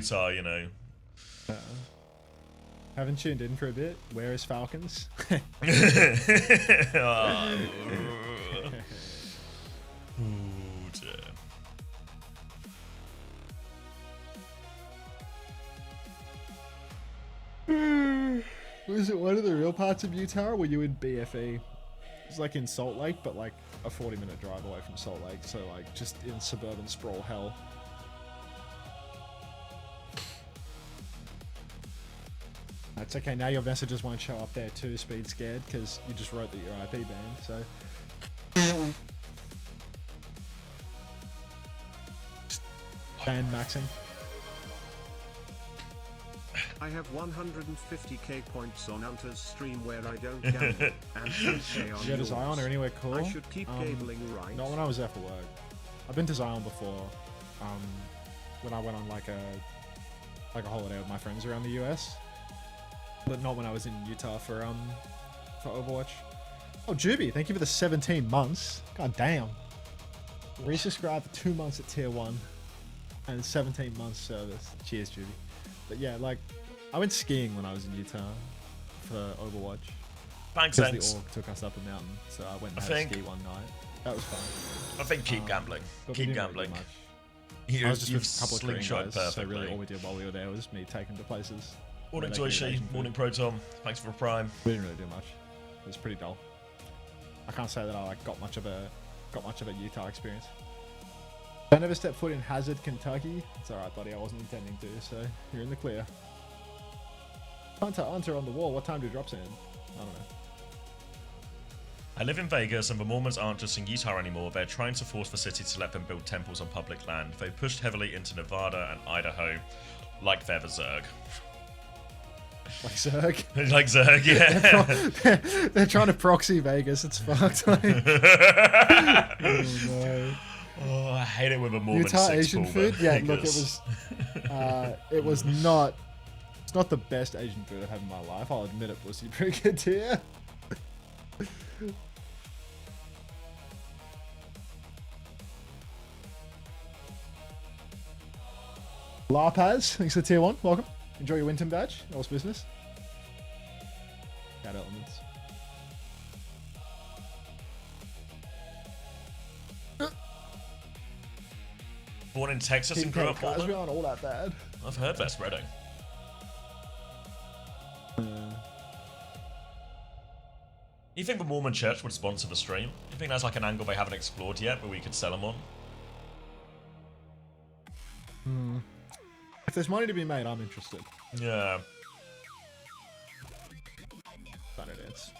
Utah, you know. Haven't tuned in for a bit. Where is Falcons? Oh. Ooh, dear. Was it one of the real parts of Utah, or were you in BFE? It's like in Salt Lake, but like a 40-minute drive away from Salt Lake, so like just in suburban sprawl hell. That's okay, now your messages won't show up there too, speed scared, because you just wrote that you're IP banned, so... Ban maxing. I have 150k points on Hunter's stream where I don't gamble, and 2k on Did you go to Zion or anywhere cool? I should keep gambling, right? Not when I was there for work. I've been to Zion before, when I went on like a holiday with my friends around the US, but not when I was in Utah for Overwatch. Oh, Juby, thank you for the 17 months. God damn. Resubscribed for 2 months at tier 1 and 17 months service. Cheers, Juby. But yeah, like, I went skiing when I was in Utah for Overwatch. Thanks, Because the org took us up a mountain, so I went and had a ski one night. That was fun. I think keep gambling. Keep gambling. I was just with a couple of Korean slingshot guys, perfectly. so really all we did while we were there was me taking to places. Morning, Toishi. Morning, Proton. Thanks for a prime. We didn't really do much. It was pretty dull. I can't say that I like got much of a Utah experience. I never stepped foot in Hazard, Kentucky. It's alright, buddy. I wasn't intending to, so you're in the clear. Hunter on the wall. What time do drops in? I don't know. I live in Vegas, and the Mormons aren't just in Utah anymore. They're trying to force the city to let them build temples on public land. They pushed heavily into Nevada and Idaho, like they're the Zerg. Like Zerg? Like Zerg, yeah. They're trying to proxy Vegas. It's fucked. Like. Oh no. Oh, I hate it with a Mormon Utah Asian food? Yeah, look, it was not. It's not the best Asian food I've had in my life. I'll admit it was pretty good tier. Larpaz, thanks for tier 1. Welcome. Enjoy your Winton badge. All's business. Cat elements. Born in Texas and grew up guys, we Mormon? aren't all that bad. I've heard they're spreading. You think the Mormon Church would sponsor the stream? You think that's like an angle they haven't explored yet, where we could sell them on? If there's money to be made, I'm interested. Yeah. Thunder dance.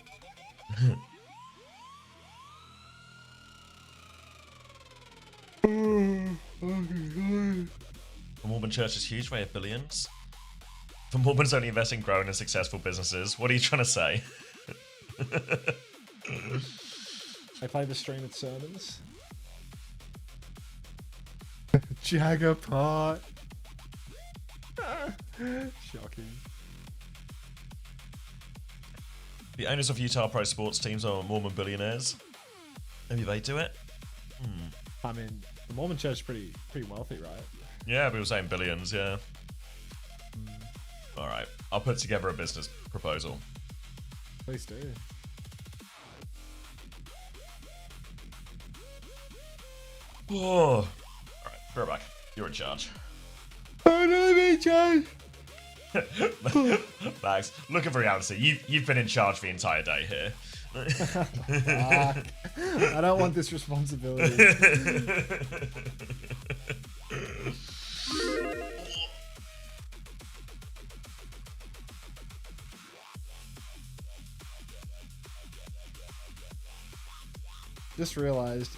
The Mormon Church is huge. They have billions. The Mormons only invest in growing and successful businesses. What are you trying to say? I play the stream at sermons. Jaggerpot. Shocking. The owners of Utah pro sports teams are Mormon billionaires. Maybe they do it? I mean, the Mormon Church is pretty wealthy, right? Yeah, we were saying billions, yeah. Alright, I'll put together a business proposal. Please do. Oh. Alright, be right back. You're in charge. Oh no, me, Joe! Max, look at reality. You've been in charge the entire day here. Fuck. I don't want this responsibility. Just realized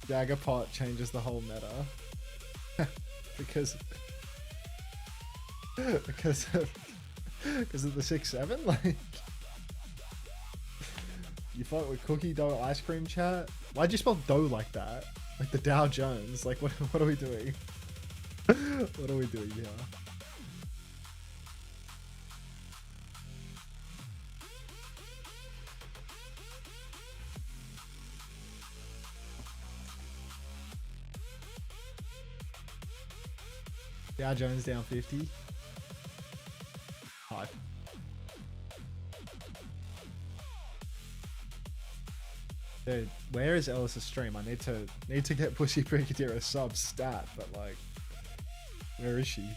Jaggerpot changes the whole meta. because of the 6-7, like you fought with cookie dough ice cream chat. Why'd you spell dough like that? Like the Dow Jones? Like what are we doing? What are we doing here? Dow Jones down 50. Hype. Dude, where is Ellis's stream? I need to get Pussy Brigadier a sub stat, but like, where is she?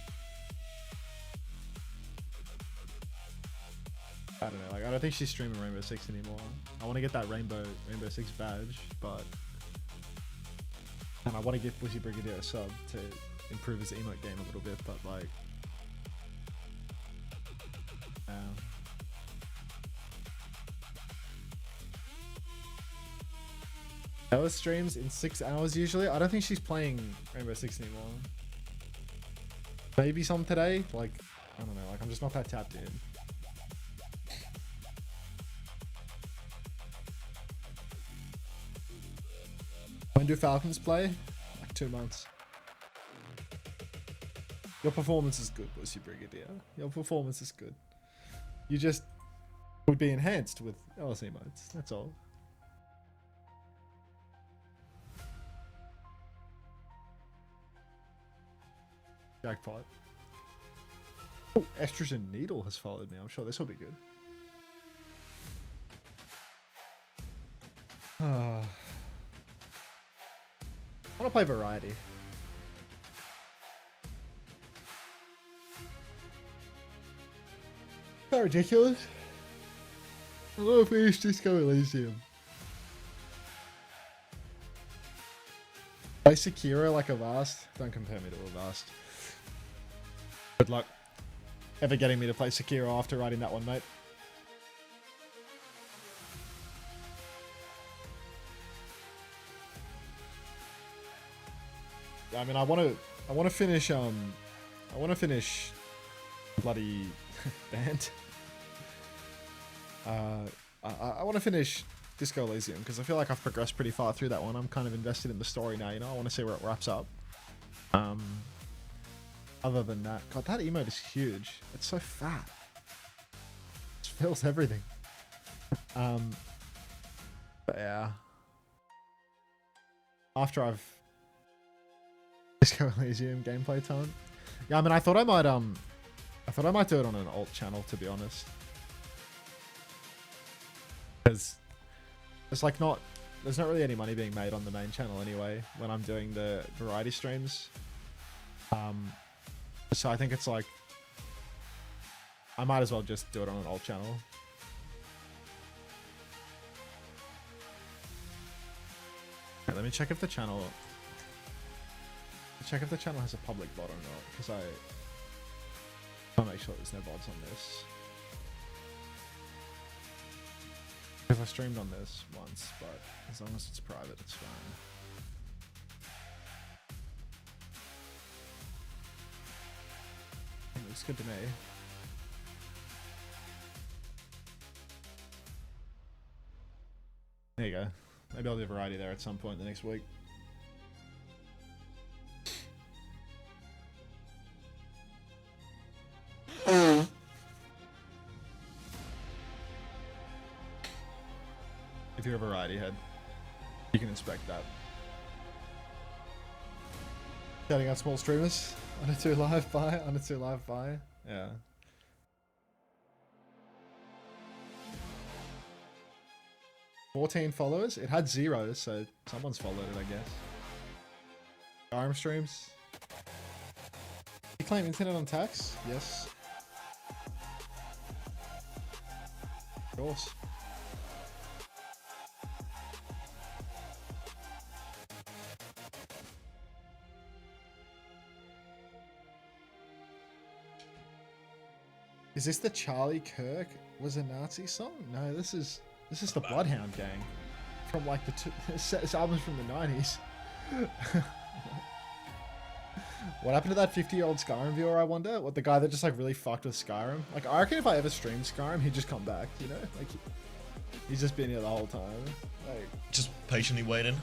I don't know. Like, I don't think she's streaming Rainbow Six anymore. I want to get that Rainbow Six badge, but and I want to give Pussy Brigadier a sub to improve his emote game a little bit, but like, Ellis streams in 6 hours usually. I don't think she's playing Rainbow Six anymore. Maybe some today. Like, I don't know. Like, I'm just not that tapped in. When do Falcons play? Like 2 months. Your performance is good, Pussy Brigadier. Your performance is good. You just would be enhanced with Ellis emotes. That's all. Jackpot. Oh, Estrogen Needle has followed me. I'm sure this will be good. I want to play variety. That ridiculous. I want to finish Disco Elysium. Play Sekiro like a Vast. Don't compare me to a Vast. Good luck ever getting me to play Sekiro after writing that one, mate. I mean, I want to finish bloody Band. I want to finish Disco Elysium because I feel like I've progressed pretty far through that one. I'm kind of invested in the story now, you know. I want to see where it wraps up. Other than that, God, that emote is huge. It's so fat. It fills everything. But yeah. After I've Disco Elysium gameplay time. Yeah, I mean, I thought I might do it on an alt channel, to be honest. Because there's not really any money being made on the main channel anyway when I'm doing the variety streams. So I think it's like I might as well just do it on an alt channel. Okay, let me check if the channel has a public bot or not, because I want to make sure there's no bots on this. Because I streamed on this once, but as long as it's private, it's fine. It looks good to me. There you go. Maybe I'll do variety there at some point the next week. If you're a variety head, you can inspect that. Shouting out small streamers. Under 2 live buy. Yeah. $14 followers. It had 0, so someone's followed it, I guess. Skyrim streams. You claim internet on tax? Yes. Of course. Is this the Charlie Kirk was a Nazi song? No, this is the Bloodhound Gang from like this album's from the 90s. What happened to that 50-year-old Skyrim viewer, I wonder? What, the guy that just like really fucked with Skyrim? Like, I reckon if I ever streamed Skyrim, he'd just come back, you know? Like, he's just been here the whole time. Like, just patiently waiting.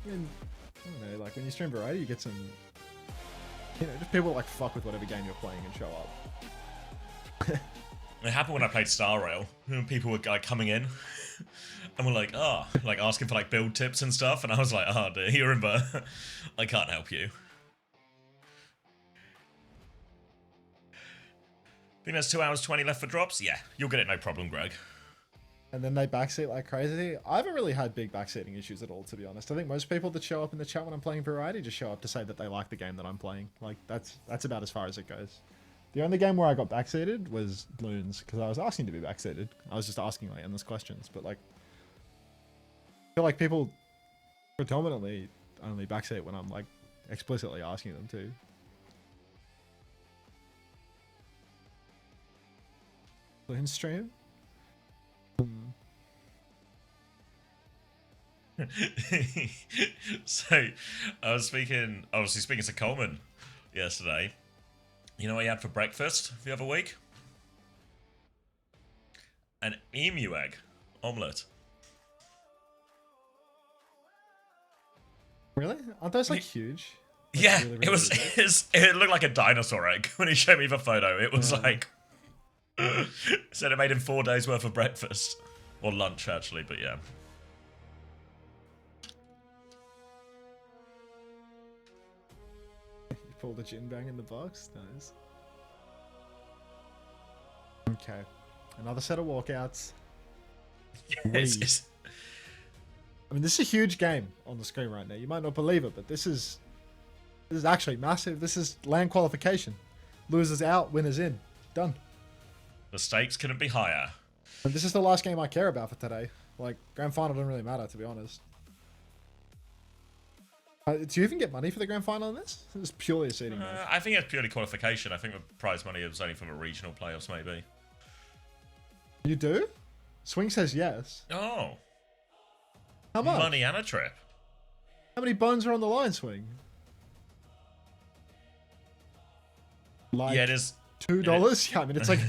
I mean, I don't know, like when you stream variety, you get some, you know, just people that, like fuck with whatever game you're playing and show up. It happened when I played Star Rail. People were like coming in and were like, oh, like asking for like build tips and stuff, and I was like, oh dear, you remember, I can't help you. Think there's 2 hours 20 left for drops? Yeah, you'll get it no problem, Greg. And then they backseat like crazy. I haven't really had big backseating issues at all, to be honest. I think most people that show up in the chat when I'm playing Variety just show up to say that they like the game that I'm playing. Like, that's about as far as it goes. The only game where I got backseated was Bloons, because I was asking to be backseated. I was just asking, like, endless questions. But, like, I feel like people predominantly only backseat when I'm, like, explicitly asking them to. Bloons stream? So, I was obviously speaking to Coleman yesterday. You know what he had for breakfast the other week? An emu egg omelette. Really? Aren't those, like, huge? Like, Yeah, really, it was. big? It looked like a dinosaur egg when he showed me the photo. It was like said it made him 4 days worth of breakfast or lunch actually, but yeah. You pulled a gin bang in the box. Nice. Okay, another set of walkouts. It's I mean, this is a huge game on the screen right now. You might not believe it, but this is actually massive. This is land qualification. Losers out, winners in. Done. the stakes couldn't be higher. And this is the last game I care about for today. Like, grand final doesn't really matter, to be honest. Do you even get money for the grand final in this? This is purely a seeding match. I think it's purely qualification. I think the prize money was only from the regional playoffs, maybe. You do? Swing says yes. Oh, How much? money and a trip. How many bones are on the line, Swing? Like, Yeah, it is. $2? Yeah, I mean, it's like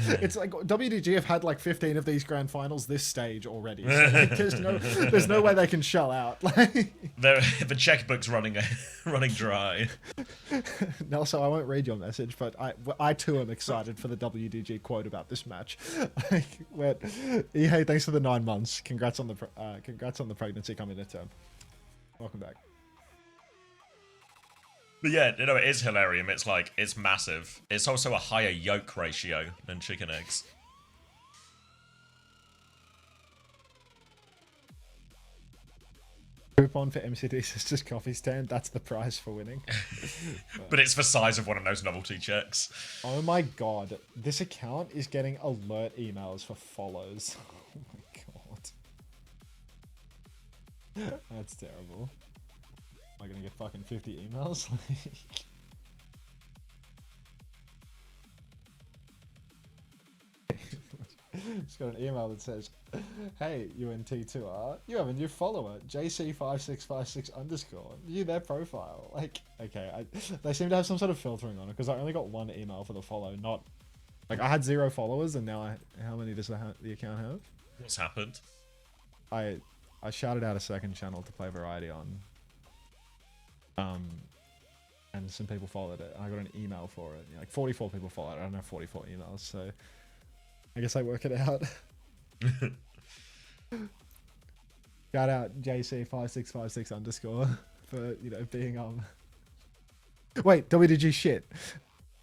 WDG have had like 15 of these grand finals this stage already. So like, there's no way they can shell out. Like, The checkbook's running dry. Nelson, I won't read your message, but I too am excited for the WDG quote about this match. Like, hey, thanks for the 9 months. Congrats on the pregnancy coming to term. Welcome back. But yeah, you know, it is hilarious. It's like, it's massive. It's also a higher yolk ratio than chicken eggs. Coupon for MCD Sisters coffee stand. That's the prize for winning. But it's the size of one of those novelty checks. Oh my god. This account is getting alert emails for follows. Oh my god. That's terrible. Am I gonna get fucking 50 emails? Just got an email that says, "Hey, UNT2R, you have a new follower, JC5656_. View their profile." Like, okay, they seem to have some sort of filtering on it because I only got 1 email for the follow. Not like I had 0 followers, and now how many does the account have? What's happened? I shouted out a second channel to play Variety on. And some people followed it, and I got an email for it. Like 44 people followed it. I don't have 44 emails, so I guess I work it out. Shout out JC5656_ for, you know, being Wait, WDG shit.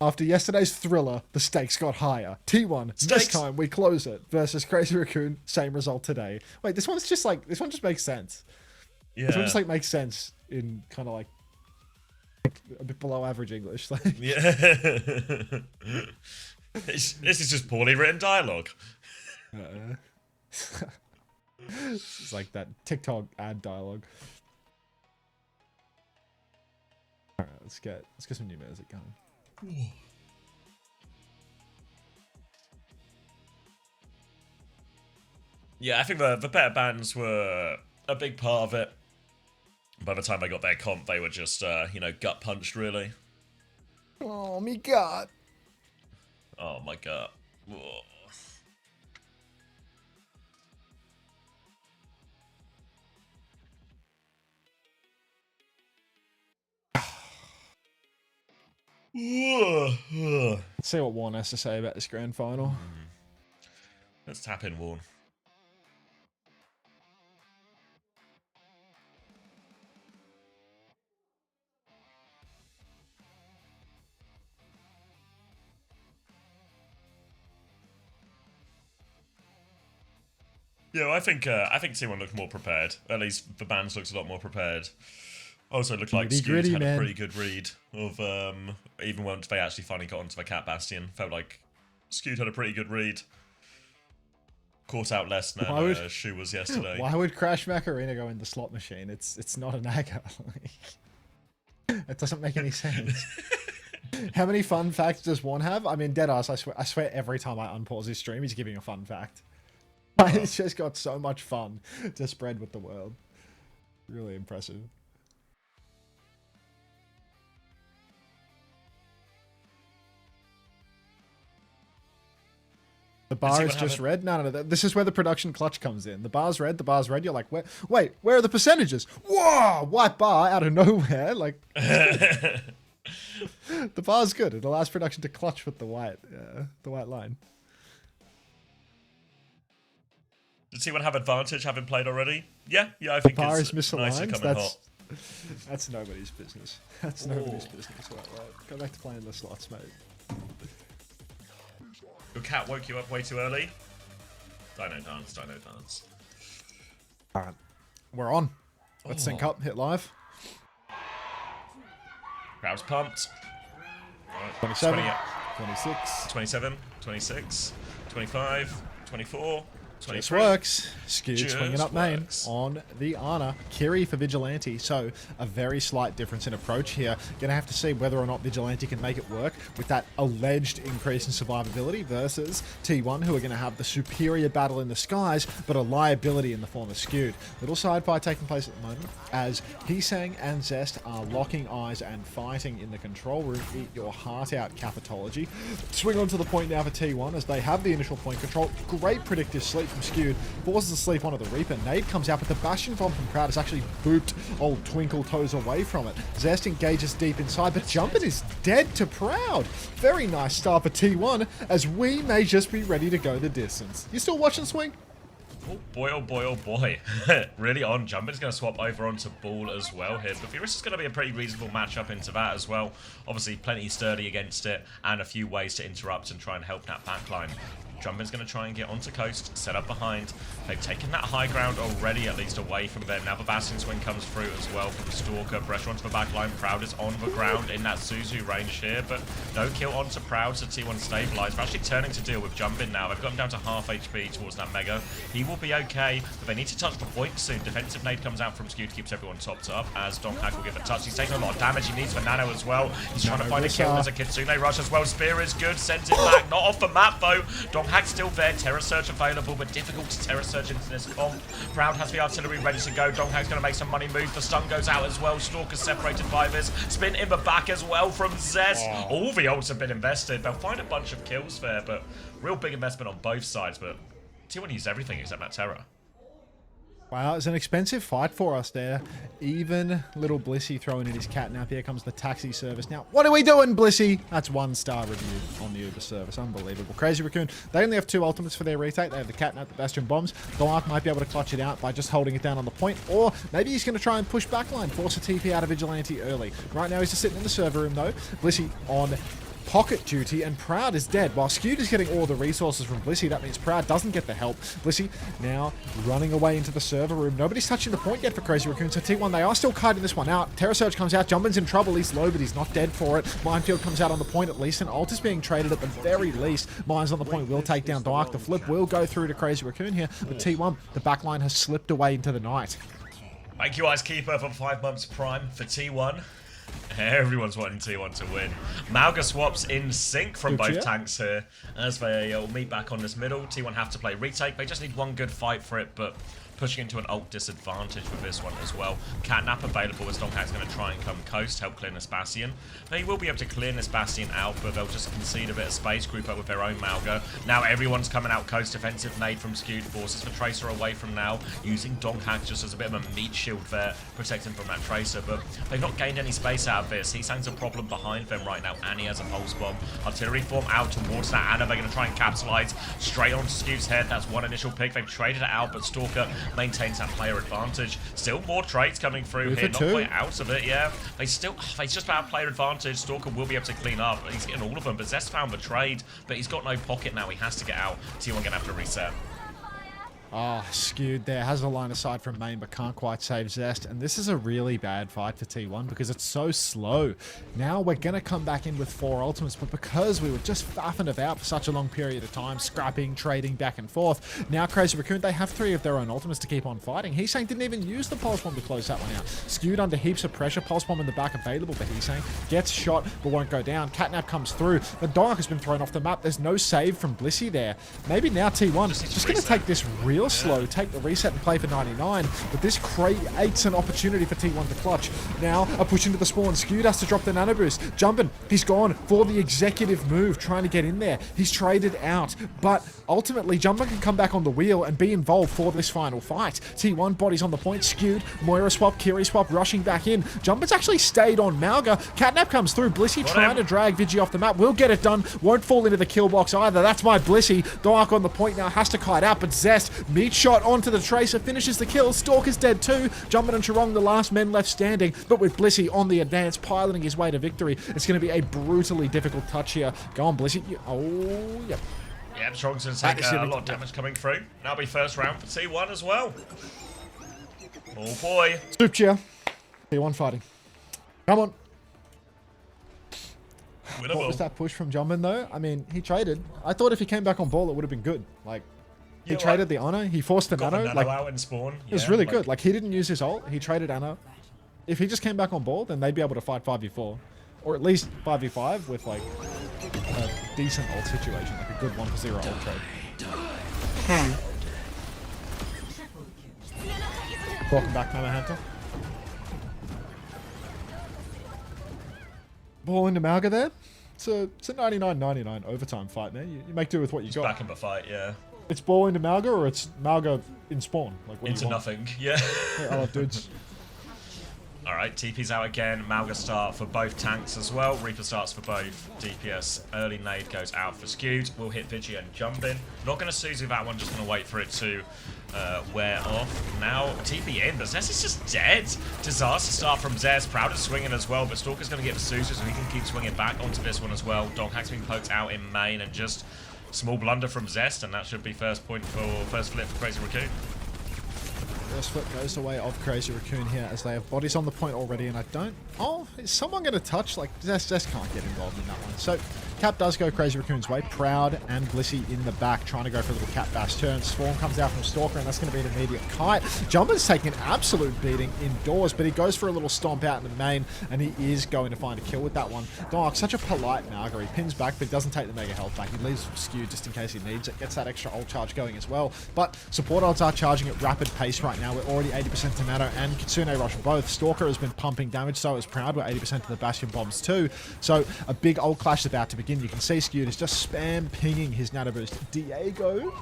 After yesterday's thriller, the stakes got higher. T1, this time we close it. Versus Crazy Raccoon, same result today. Wait, this one just makes sense. Yeah. This one just like makes sense in kind of like a bit below average English. Like, Yeah. This is just poorly written dialogue. It's like that TikTok ad dialogue. All right, let's get some new music going. Yeah, I think the better bands were a big part of it. By the time they got their comp, they were just, you know, gut punched, really. Oh, me God. Oh, my God. Whoa. Let's see what Warren has to say about this grand final. Let's tap in, Warren. Yeah, I think T1 looked more prepared. At least the bands looks a lot more prepared. Also looked like Scoot had a pretty good read of even once they actually finally got onto the Cat Bastion. Felt like Scoot had a pretty good read. Caught out less than Shu was yesterday. Why would Crash Macarena go in the slot machine? It's not a Naga. It doesn't make any sense. How many fun facts does one have? I mean, deadass, I swear every time I unpause his stream, he's giving a fun fact. It's just got so much fun to spread with the world. Really impressive. The bar is just red? No. This is where the production clutch comes in. The bar's red, You're like, wait, where are the percentages? Whoa! White bar out of nowhere. Like, the bar's good. It allows production to clutch with the white line. Did T1 have advantage having played already? Yeah, I think the bar is misaligned. That's nobody's business. That's nobody's business. Right. Go back to playing the slots, mate. Your cat woke you up way too early? Dino dance. Alright. We're on. Let's sync up, hit live. Crowd's pumped. 27, 26, 27, 26, 25, 24, 23. This works. Skewed swinging up main works. on the Ana. Kiri for Vigilante. So a very slight difference in approach here. Gonna have to see whether or not Vigilante can make it work with that alleged increase in survivability versus T1, who are gonna have the superior battle in the skies, but a liability in the form of Skewed. Little side fight taking place at the moment as Heesang and Zest are locking eyes and fighting in the control room. Eat your heart out, Capitology. Swing on to the point now for T1 as they have the initial point control. Great predictive sleep from Skewed. Forces a sleep onto the Reaper. Nade comes out, but the Bastion bomb from Proud has actually booped old Twinkle Toes away from it. Zest engages deep inside, but Jumpin is dead to Proud. Very nice start for T1 as we may just be ready to go the distance. You still watching, Swing? Oh boy. Really on. Jumpin's going to swap over onto Ball as well here. But Furious is going to be a pretty reasonable matchup into that as well. Obviously, plenty sturdy against it and a few ways to interrupt and try and help that backline. Jumpin's going to try and get onto coast, set up behind. They've taken that high ground already, at least away from them. Now the Bastion swing comes through as well from the Stalker. Pressure onto the backline. Proud is on the ground in that Suzu range here, but no kill onto Proud, so T1 stabilized. They're actually turning to deal with Jumpin now. They've got him down to half HP towards that Mega. He will be okay, but they need to touch the point soon. Defensive nade comes out from Skewed, keeps everyone topped up as Donghak will give a touch. He's taking a lot of damage. He needs the Nano as well. He's trying to find a kill. There's a Kitsune rush as well. Spear is good. Sends it back. Not off the map though. Donghak's still there. Terror Surge available, but difficult to Terror Surge into this comp. Proud has the artillery ready to go. Donghak's going to make some money move. The stun goes out as well. Stalker's separated by this. Spin in the back as well from Zest. All the ults have been invested. They'll find a bunch of kills there, but real big investment on both sides. But T1 used everything except that Terror. Wow, it's an expensive fight for us there. Even little Blissey throwing in his catnap. Here comes the taxi service. Now, what are we doing, Blissey? That's 1-star review on the Uber service. Unbelievable. Crazy Raccoon. They only have 2 ultimates for their retake. They have the catnap, the Bastion bombs. Dolark might be able to clutch it out by just holding it down on the point, or maybe he's going to try and push backline, force a TP out of Vigilante early. Right now, he's just sitting in the server room, though. Blissey on pocket duty, and Proud is dead. While Skewed is getting all the resources from Blissey, that means Proud doesn't get the help. Blissey now running away into the server room. Nobody's touching the point yet for Crazy Raccoon, so T1, they are still kiting this one out. Terror Surge comes out, Jumpin's in trouble, he's low, but he's not dead for it. Minefield comes out on the point at least, and Ult is being traded at the very least. Mines on the point will take down Dark. The flip will go through to Crazy Raccoon here, but T1, the backline has slipped away into the night. Thank you, Ice Keeper, for 5 months prime for T1. Everyone's wanting T1 to win. Mauga swaps in sync from both tanks here as they will meet back on this middle. T1 have to play retake. They just need one good fight for it, but pushing into an ult disadvantage with this one as well. Catnap available as Donghak's going to try and come coast, help clear this Bastion. They will be able to clear this Bastion out, but they'll just concede a bit of space, group up with their own Mauga. Now everyone's coming out coast, defensive nade from Skewed, forces the Tracer away from now, using Donghak just as a bit of a meat shield there, protecting from that Tracer, but they've not gained any space out of this. Heesang's a problem behind them right now. Annie has a pulse bomb. Artillery form out towards that Ana. They're going to try and capitalize straight onto Skewed's head. That's one initial pick. They've traded it out, but Stalker maintains that player advantage. Still more trades coming through here. Not quite out of it, yeah. They just about player advantage. Stalker will be able to clean up. He's getting all of them, but Zest found the trade, but he's got no pocket now. He has to get out. T1 going to have to reset. Ah, skewed there. Has a line aside from main, but can't quite save Zest. And this is a really bad fight for T1 because it's so slow. Now we're going to come back in with 4 ultimates, but because we were just faffing about for such a long period of time, scrapping, trading back and forth, now Crazy Raccoon, they have 3 of their own ultimates to keep on fighting. Heesang didn't even use the Pulse Bomb to close that one out. Skewed under heaps of pressure. Pulse Bomb in the back available for Heesang. Gets shot, but won't go down. Catnap comes through. The Dark has been thrown off the map. There's no save from Blissey there. Maybe now T1 just going to take this real slow, take the reset and play for 99, but this creates an opportunity for T1 to clutch. Now, a push into the spawn. Skewed has to drop the nano boost. Jumping, he's gone for the executive move, trying to get in there. He's traded out, but ultimately, Jumper can come back on the wheel and be involved for this final fight. T1 bodies on the point, Skewed, Moira swap, Kiri swap, rushing back in. Jumper's actually stayed on Malga. Catnap comes through. Blissey trying to drag Vigi off the map. Will get it done. Won't fall into the kill box either. That's my Blissey. Dark on the point now, has to kite out, but Zest, meat shot onto the Tracer, finishes the kill. Stalker's dead too. Jumping and Charong, the last men left standing, but with Blissey on the advance, piloting his way to victory. It's going to be a brutally difficult touch here. Go on, Blissey. Oh, yep. Yeah, Charong's going to take a lot of damage coming through. That'll be first round for T1 as well. Oh boy. Soup cheer. T1 fighting. Come on. Winnable. What was that push from Jumpin though? I mean, he traded. I thought if he came back on ball, it would have been good. Like, he traded the honor. He forced the nano. Nano like, out in spawn. it was really good. Like, he didn't use his ult. He traded Anna. If he just came back on ball, then they'd be able to fight 5v4. Or at least 5v5 with, like, a decent ult situation. Like a good 1-0 ult trade. Welcome back, Mama Hunter. Ball into Malga there. It's a 99-99 overtime fight, man. You make do with what you got. Back in the fight, yeah. It's ball into Malga or it's Malga in spawn? Like, what Into nothing, yeah. I love dudes. Alright, TP's out again. Malga start for both tanks as well. Reaper starts for both DPS. Early nade goes out for Skewed. We'll hit Vigi and jump in. Not going to Suzu that one, just going to wait for it to wear off. Now, TP in, but Zest is just dead. Disaster start from Zest. Proud is swinging as well, but Stalker's going to get the Suzu so he can keep swinging back onto this one as well. Doghack's being poked out in main and just small blunder from Zest, and that should be first point for first flip for Crazy Raccoon. First flip goes the way of Crazy Raccoon here as they have bodies on the point already, and I don't... Oh, is someone going to touch? Like, Zest can't get involved in that one. So, Cap does go Crazy Raccoon's way. Proud and Blissey in the back, trying to go for a little Cap bash turn. Swarm comes out from Stalker, and that's going to be an immediate kite. Jumper's taking an absolute beating indoors, but he goes for a little stomp out in the main, and he is going to find a kill with that one. Dark, such a polite Malga. He pins back, but he doesn't take the mega health back. He leaves Skewed just in case he needs it. Gets that extra ult charge going as well. But support ults are charging at rapid pace right now. We're already 80% to Nano and Kitsune Rush both. Stalker has been pumping damage, so is Proud. We're 80% to the Bastion bombs too. So a big ult clash is about to begin. You can see Skewed is just spam pinging his nano boost. Diego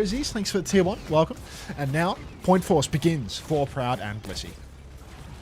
Z's, thanks for the tier 1. Welcome. And now, point force begins for Proud and Blissey.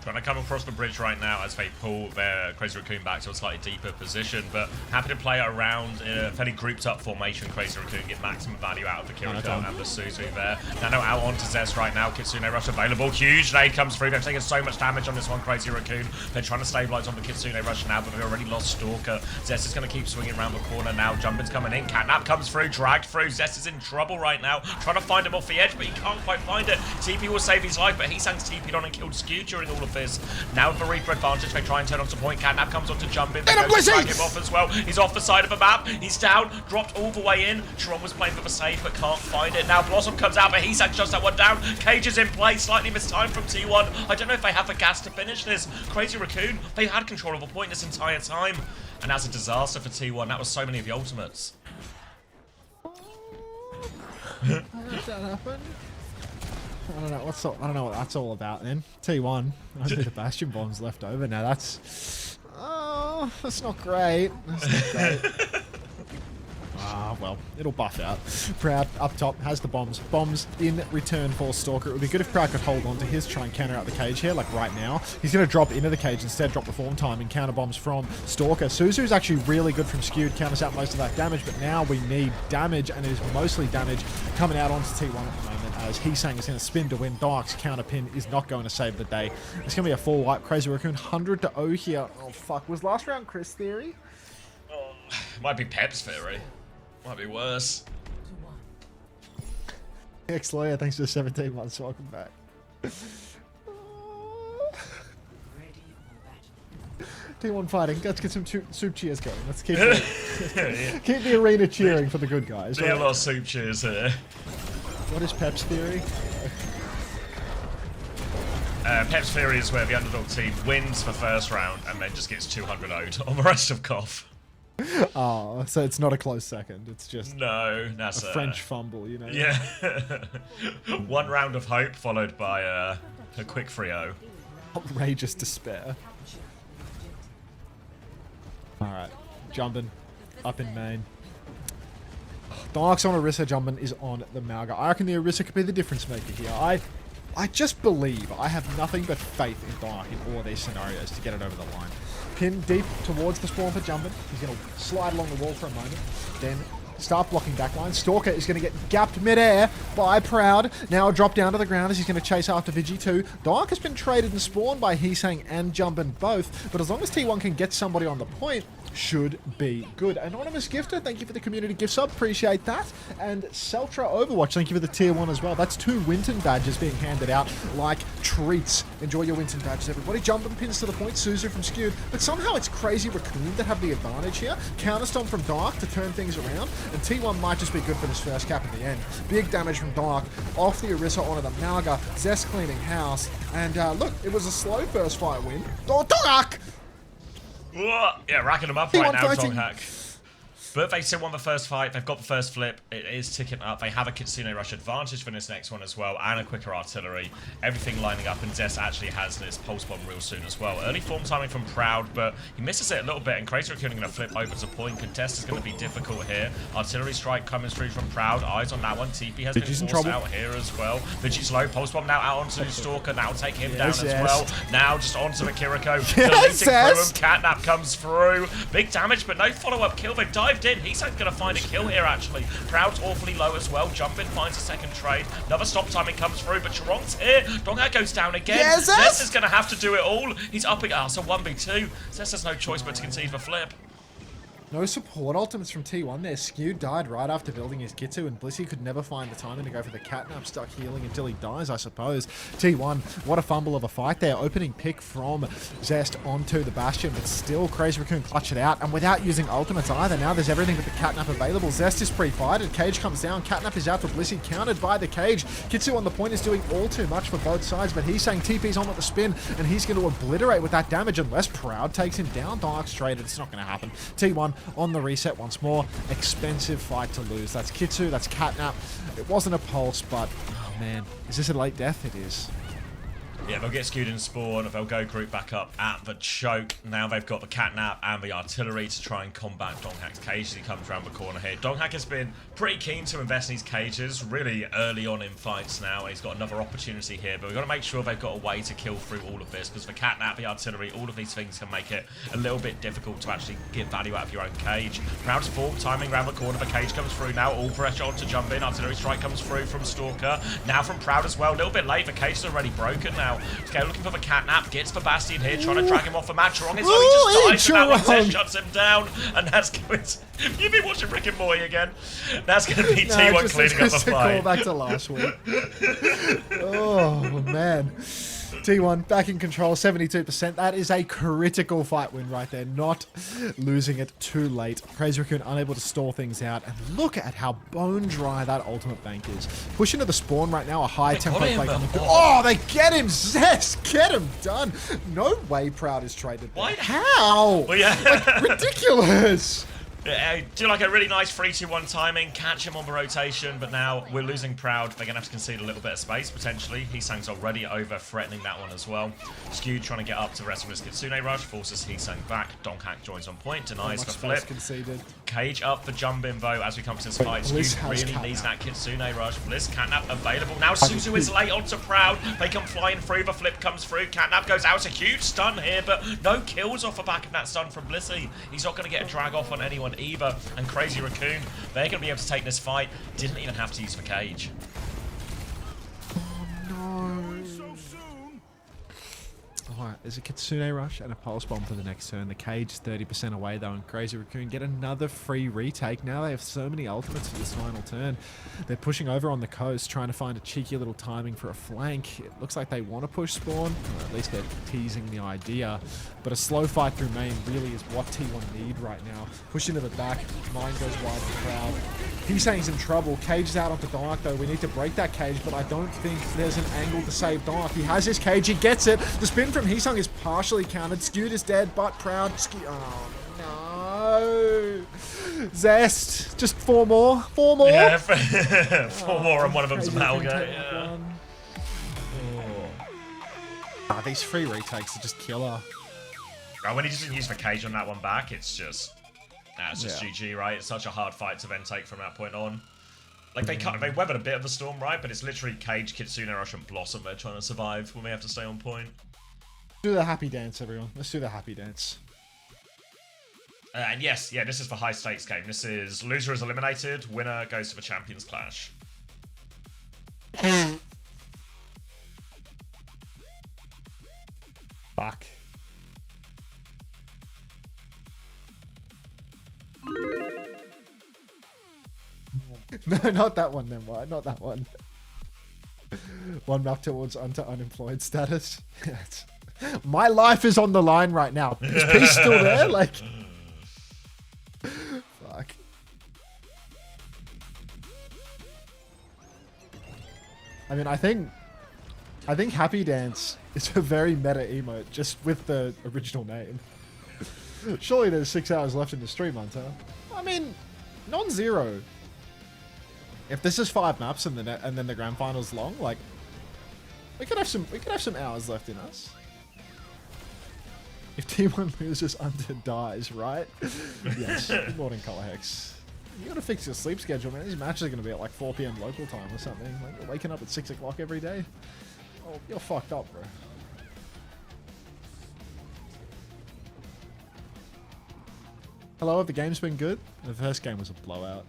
Trying to come across the bridge right now as they pull their Crazy Raccoon back to a slightly deeper position, but happy to play around in a fairly grouped up formation. Crazy Raccoon get maximum value out of the Kiriko and the Suzu there. Nano out onto Zest right now. Kitsune Rush available. Huge nade comes through. They've taken so much damage on this one, Crazy Raccoon. They're trying to stabilize on the Kitsune Rush now, but they've already lost Stalker. Zest is going to keep swinging around the corner now. Jumpin's coming in. Catnap comes through, dragged through. Zest is in trouble right now, trying to find him off the edge, but he can't quite find it. TP will save his life, but Heesang's TP'd on and killed Skew during all of this. Now with the Reaper advantage, they try and turn onto point. Catnap comes on to jump in. They go to drag him off as well. He's off the side of the map. He's down, dropped all the way in. Sharon was playing for the save, but can't find it. Now Blossom comes out, but Heesang shuts that one down. Cage is in play, slightly mistimed from T1. I don't know if they have the gas to finish this. Crazy Raccoon, they've had control of a point this entire time. And that's a disaster for T1. That was so many of the ultimates. How did that happen? I don't know what that's all about then. T1. Only the Bastion bombs left over. Now that's... Oh, that's not great. That's not great. Ah, well, it'll buff out. Proud up top has the bombs. Bombs in return for Stalker. It would be good if Proud could hold on to his, try and counter out the cage here, like right now. He's going to drop into the cage instead, drop the form time and counter bombs from Stalker. Suzu's actually really good from Skewed, counters out most of that damage, but now we need damage, and it is mostly damage coming out onto T1 at the moment, as Heesang is going to spin to win. Dark's counter pin is not going to save the day. It's going to be a full wipe. Crazy Raccoon 100-0 here. Oh, fuck. Was last round Chris Theory? Oh, might be Pep's Theory. Might be worse. Ex-lawyer, thanks for the 17 months. Welcome back. T1 fighting. Let's get some soup cheers going. Let's keep keep the arena cheering for the good guys. Need a lot of soup cheers here. What is Pep's theory? Pep's theory is where the underdog team wins the first round and then just gets 200 0'd on the rest of KOF. Oh, so it's not a close second. It's just that's a French fumble, you know? Yeah. One round of hope followed by a quick 3-0. Outrageous despair. Alright, jumping up in main. Dark's on Orisa, jumping is on the Malga. I reckon the Orisa could be the difference maker here. I just believe, I have nothing but faith in Dark in all these scenarios to get it over the line. Pin deep towards the spawn for jumping. He's going to slide along the wall for a moment. Then start blocking backline. Stalker is going to get gapped midair by Proud. Now a drop down to the ground as he's going to chase after Vigi too. Dark has been traded and spawned by Heesang and Jumpin both. But as long as T1 can get somebody on the point, should be good. Anonymous Gifter, thank you for the community gift sub. Appreciate that. And Seltra Overwatch, thank you for the tier 1 as well. That's 2 Winton badges being handed out like treats. Enjoy your Winton badges, everybody. Jumpin pins to the point. Suzu from Skewed. But somehow it's Crazy Raccoon that have the advantage here. Counterstomp from Dark to turn things around. And T1 might just be good for this first cap in the end. Big damage from Dark. Off the Orisa onto the Malga. Zest cleaning house. And look, it was a slow first fight win. Dark! Yeah, racking them up right now, Donghack. But they still won the first fight. They've got the first flip. It is ticking up. They have a Kitsune Rush advantage for this next one as well, and a quicker artillery. Everything lining up, and Zest actually has this pulse bomb real soon as well. Early form timing from Proud, but he misses it a little bit, and Crazy Raccoon are going to flip over to point. Contest is going to be difficult here. Artillery strike coming through from Proud. Eyes on that one. TP has been forced out here as well. Vigi's low. Pulse bomb now out onto Stalker. Now take him down as well. Now just onto the Kiriko. Deleting through him. Catnap comes through. Big damage, but no follow-up kill. They've dived in. He's going to find a kill here, actually. Proud's awfully low as well. Jumpin finds a second trade. Another stop timing comes through, but Charon's here. Donghack goes down again. Yes, Zest is going to have to do it all. He's up again. So 1v2. Zest has no choice but to concede the flip. No support ultimates from T1 there. Skew died right after building his Kitsu, and Blissey could never find the timing to go for the catnap, stuck healing until he dies, I suppose. T1, what a fumble of a fight there. Opening pick from Zest onto the Bastion, but still Crazy Raccoon clutch it out, and without using ultimates either. Now there's everything but the catnap available. Zest is pre-fighted. Cage comes down. Catnap is out for Blissey, countered by the Cage. Kitsu on the point is doing all too much for both sides, but he's saying TP's on with the spin, and he's going to obliterate with that damage unless Proud takes him down. Dark's traded. It's not going to happen. T1 on the reset once more. Expensive fight to lose. That's Kitsu, that's Catnap. It wasn't a pulse, but oh man, is this a late death? It is. Yeah, they'll get skewed in spawn. They'll go group back up at the choke. Now they've got the catnap and the artillery to try and combat Donghack's cage as he comes around the corner here. Donghack has been pretty keen to invest in these cages really early on in fights now, and he's got another opportunity here. But we've got to make sure they've got a way to kill through all of this, because the catnap, the artillery, all of these things can make it a little bit difficult to actually get value out of your own cage. Proud's form timing around the corner. The cage comes through now. All pressure on to jump in. Artillery strike comes through from Stalker. Now from Proud as well. A little bit late. The cage is already broken now. Okay, looking for the catnap, gets the Bastion here, trying to drag him off the match. Charong is only just died, and that one shuts him down, and that's going to... You've been watching Rick and Morty again. That's going to be T1 cleaning up the fight. Call back to last week. Oh, man. T1 back in control, 72%. That is a critical fight win right there. Not losing it too late. Crazy Raccoon unable to stall things out. And look at how bone dry that ultimate bank is. Pushing to the spawn right now. A high tempo play coming through. Oh, they get him. Zest, get him done. No way Proud is traded. What? How? Well, yeah. Like, ridiculous. Do like a really nice 3-2-1 timing, catch him on the rotation, but now we're losing Proud. They're going to have to concede a little bit of space, potentially. Heesang's already over threatening that one as well. Skewed trying to get up to the rest of his Kitsune Rush, forces Heesang back. Donghack joins on point, denies the flip. Conceded. Cage up for jump in though as we come to this fight. Skewed really needs that Kitsune Rush. Bliss, Catnap available. Now Suzu is late onto Proud. They come flying through, the flip comes through. Catnap goes out. It's a huge stun here, but no kills off the back of that stun from Blissey. He's not going to get a drag off on anyone either. And Crazy Raccoon, they're going to be able to take this fight. Didn't even have to use the cage. Oh no. Alright, There's a Kitsune Rush and a Pulse Bomb for the next turn. The cage is 30% away though, and Crazy Raccoon get another free retake. Now they have so many ultimates for this final turn. They're pushing over on the coast, trying to find a cheeky little timing for a flank. It looks like they want to push spawn, or at least they're teasing the idea. But a slow fight through main really is what T1 need right now. Push into the back, mine goes wide for crowd. He's saying he's in trouble. Cage is out onto Dark though. We need to break that cage, but I don't think there's an angle to save Dark. He has his cage, he gets it. The spin from Heesung is partially countered. Skewed is dead, but Proud. Oh no. Zest. Just 4 more. 4 more. Yeah, 4 more, and one of them's a Malga. Yeah. These free retakes are just killer. Right, when he doesn't use the cage on that one back, it's just GG, right? It's such a hard fight to then take from that point on. Like, they weathered a bit of the storm, right? But it's literally Cage, Kitsune Rush, and Blossom they're trying to survive when we have to stay on point. Do the happy dance, everyone. Let's do the happy dance. And yes, yeah, this is the high stakes game. This is loser is eliminated, winner goes to the Champions Clash. Fuck. No, not that one then, why? Not that one. One map towards unemployed status. My life is on the line right now. Is Peace still there? Like... Fuck. I mean, I think Happy Dance is a very meta emote, just with the original name. Surely there's 6 hours left in the stream, Hunter. I mean, non-zero. If this is 5 maps and then the grand final's long, like we could have some hours left in us. If T1 loses, Hunter dies, right? Yes. Good morning, Color Hex. You gotta fix your sleep schedule, man. These matches are gonna be at like 4 PM local time or something. Like you're waking up at 6 o'clock every day. Oh, you're fucked up, bro. Hello, have the game's been good? The first game was a blowout.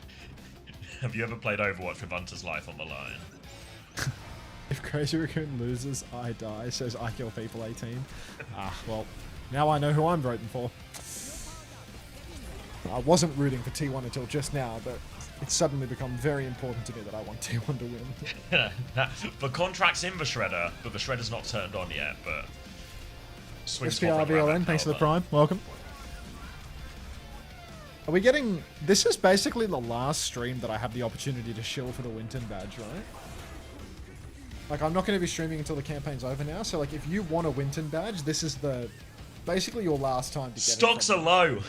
Have you ever played Overwatch with Hunter's life on the line? If Crazy Raccoon loses, I die, says I Kill People 18. Well, now I know who I'm voting for. I wasn't rooting for T1 until just now, but it's suddenly become very important to me that I want T1 to win. The contract's in the Shredder, but the Shredder's not turned on yet, but... SPRVLN, thanks for the prime. Welcome. Are we getting... This is basically the last stream that I have the opportunity to shill for the Winton badge, right? Like, I'm not going to be streaming until the campaign's over now, so, like, if you want a Winton badge, this is the... Basically your last time to get it. Stocks are low.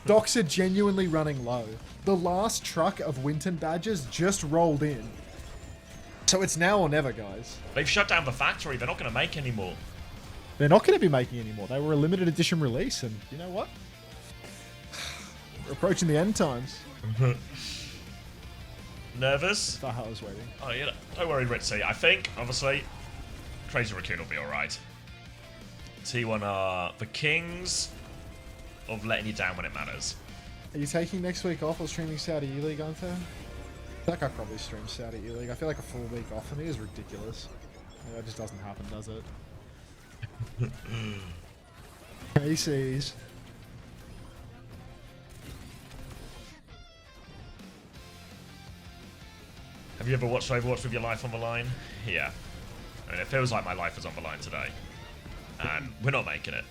Stocks are genuinely running low. The last truck of Winton badges just rolled in. So it's now or never, guys. They've shut down the factory. They're not going to make any more. They're not going to be making any more. They were a limited edition release, and you know what? We're approaching the end times. Nervous? I was waiting. Oh, yeah. Don't worry, Ritzy. I think, obviously, Crazy Raccoon will be alright. T1 are the kings of letting you down when it matters. Are you taking next week off or streaming Saudi E-League, Hunter? I think I probably stream Saudi E-League. I feel like a full week off for me is ridiculous. Yeah, that just doesn't happen, does it? ACs. Have you ever watched Overwatch with your life on the line? Yeah. I mean, it feels like my life is on the line today. And we're not making it.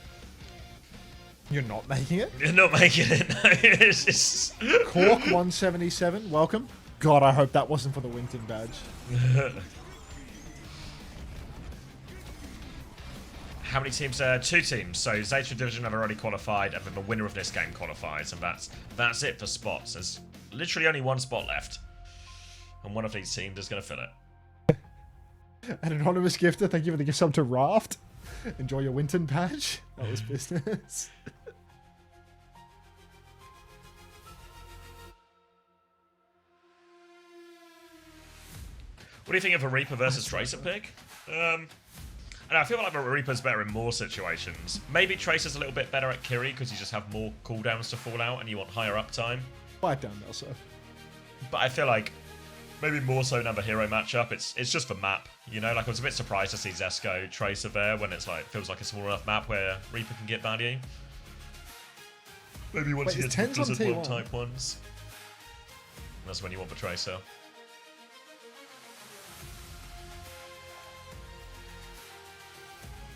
You're not making it? You're not making it. No, it's just... Cork 177, welcome. God, I hope that wasn't for the Winton badge. How many teams? 2 teams. So Zeta Division have already qualified, and then the winner of this game qualifies, and that's it for spots. There's literally only 1 spot left, and one of these teams is going to fill it. An anonymous gifter, thank you for the gift sub to Raft. Enjoy your Winton badge. That was business. What do you think of a Reaper versus Tracer pick? And I feel like a Reaper's better in more situations. Maybe Tracer's a little bit better at Kiri because you just have more cooldowns to fall out and you want higher uptime. Quiet down, Nelso. But I feel like maybe more so another hero matchup. It's just for map, you know. Like I was a bit surprised to see Zesco Tracer there when it's like feels like a small enough map where Reaper can get value. Maybe once you get to Blizzard World type ones, that's when you want the Tracer.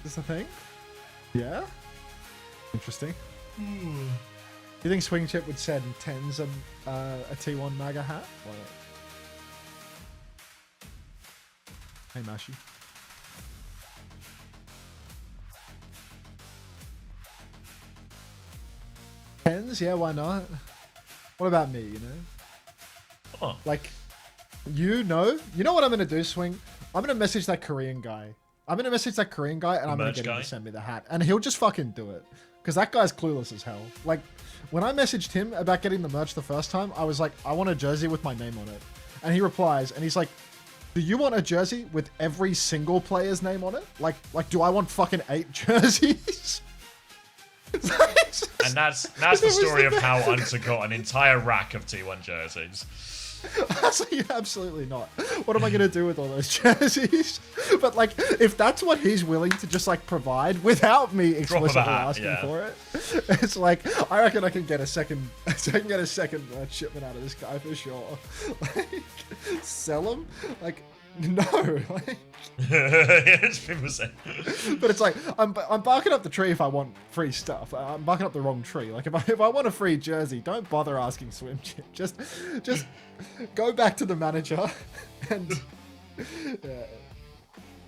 Is this a thing? Yeah. Interesting. You think Swing Chip would send tens a T1 MAGA hat? Or... Hey, Mashi. Tens? Yeah, why not? What about me, you know? Oh. Like, you know what I'm going to do, Swing? I'm going to message that Korean guy. And I'm going to get him to send me the hat. And he'll just fucking do it. Because that guy's clueless as hell. Like, when I messaged him about getting the merch the first time, I was like, I want a jersey with my name on it. And he replies, and he's like, do you want a jersey with every single player's name on it? Like, do I want fucking 8 jerseys? And that's the story of how Hunter got an entire rack of T1 jerseys. I was like, absolutely not. What am I going to do with all those jerseys? But like, if that's what he's willing to just like provide without me explicitly asking for it, it's like, I reckon I can get a second shipment out of this guy for sure. Like, sell him? Like, no. Like, but it's like, I'm barking up the tree if I want free stuff. I'm barking up the wrong tree. Like, if I want a free jersey, don't bother asking Swim Chip. Just go back to the manager and yeah.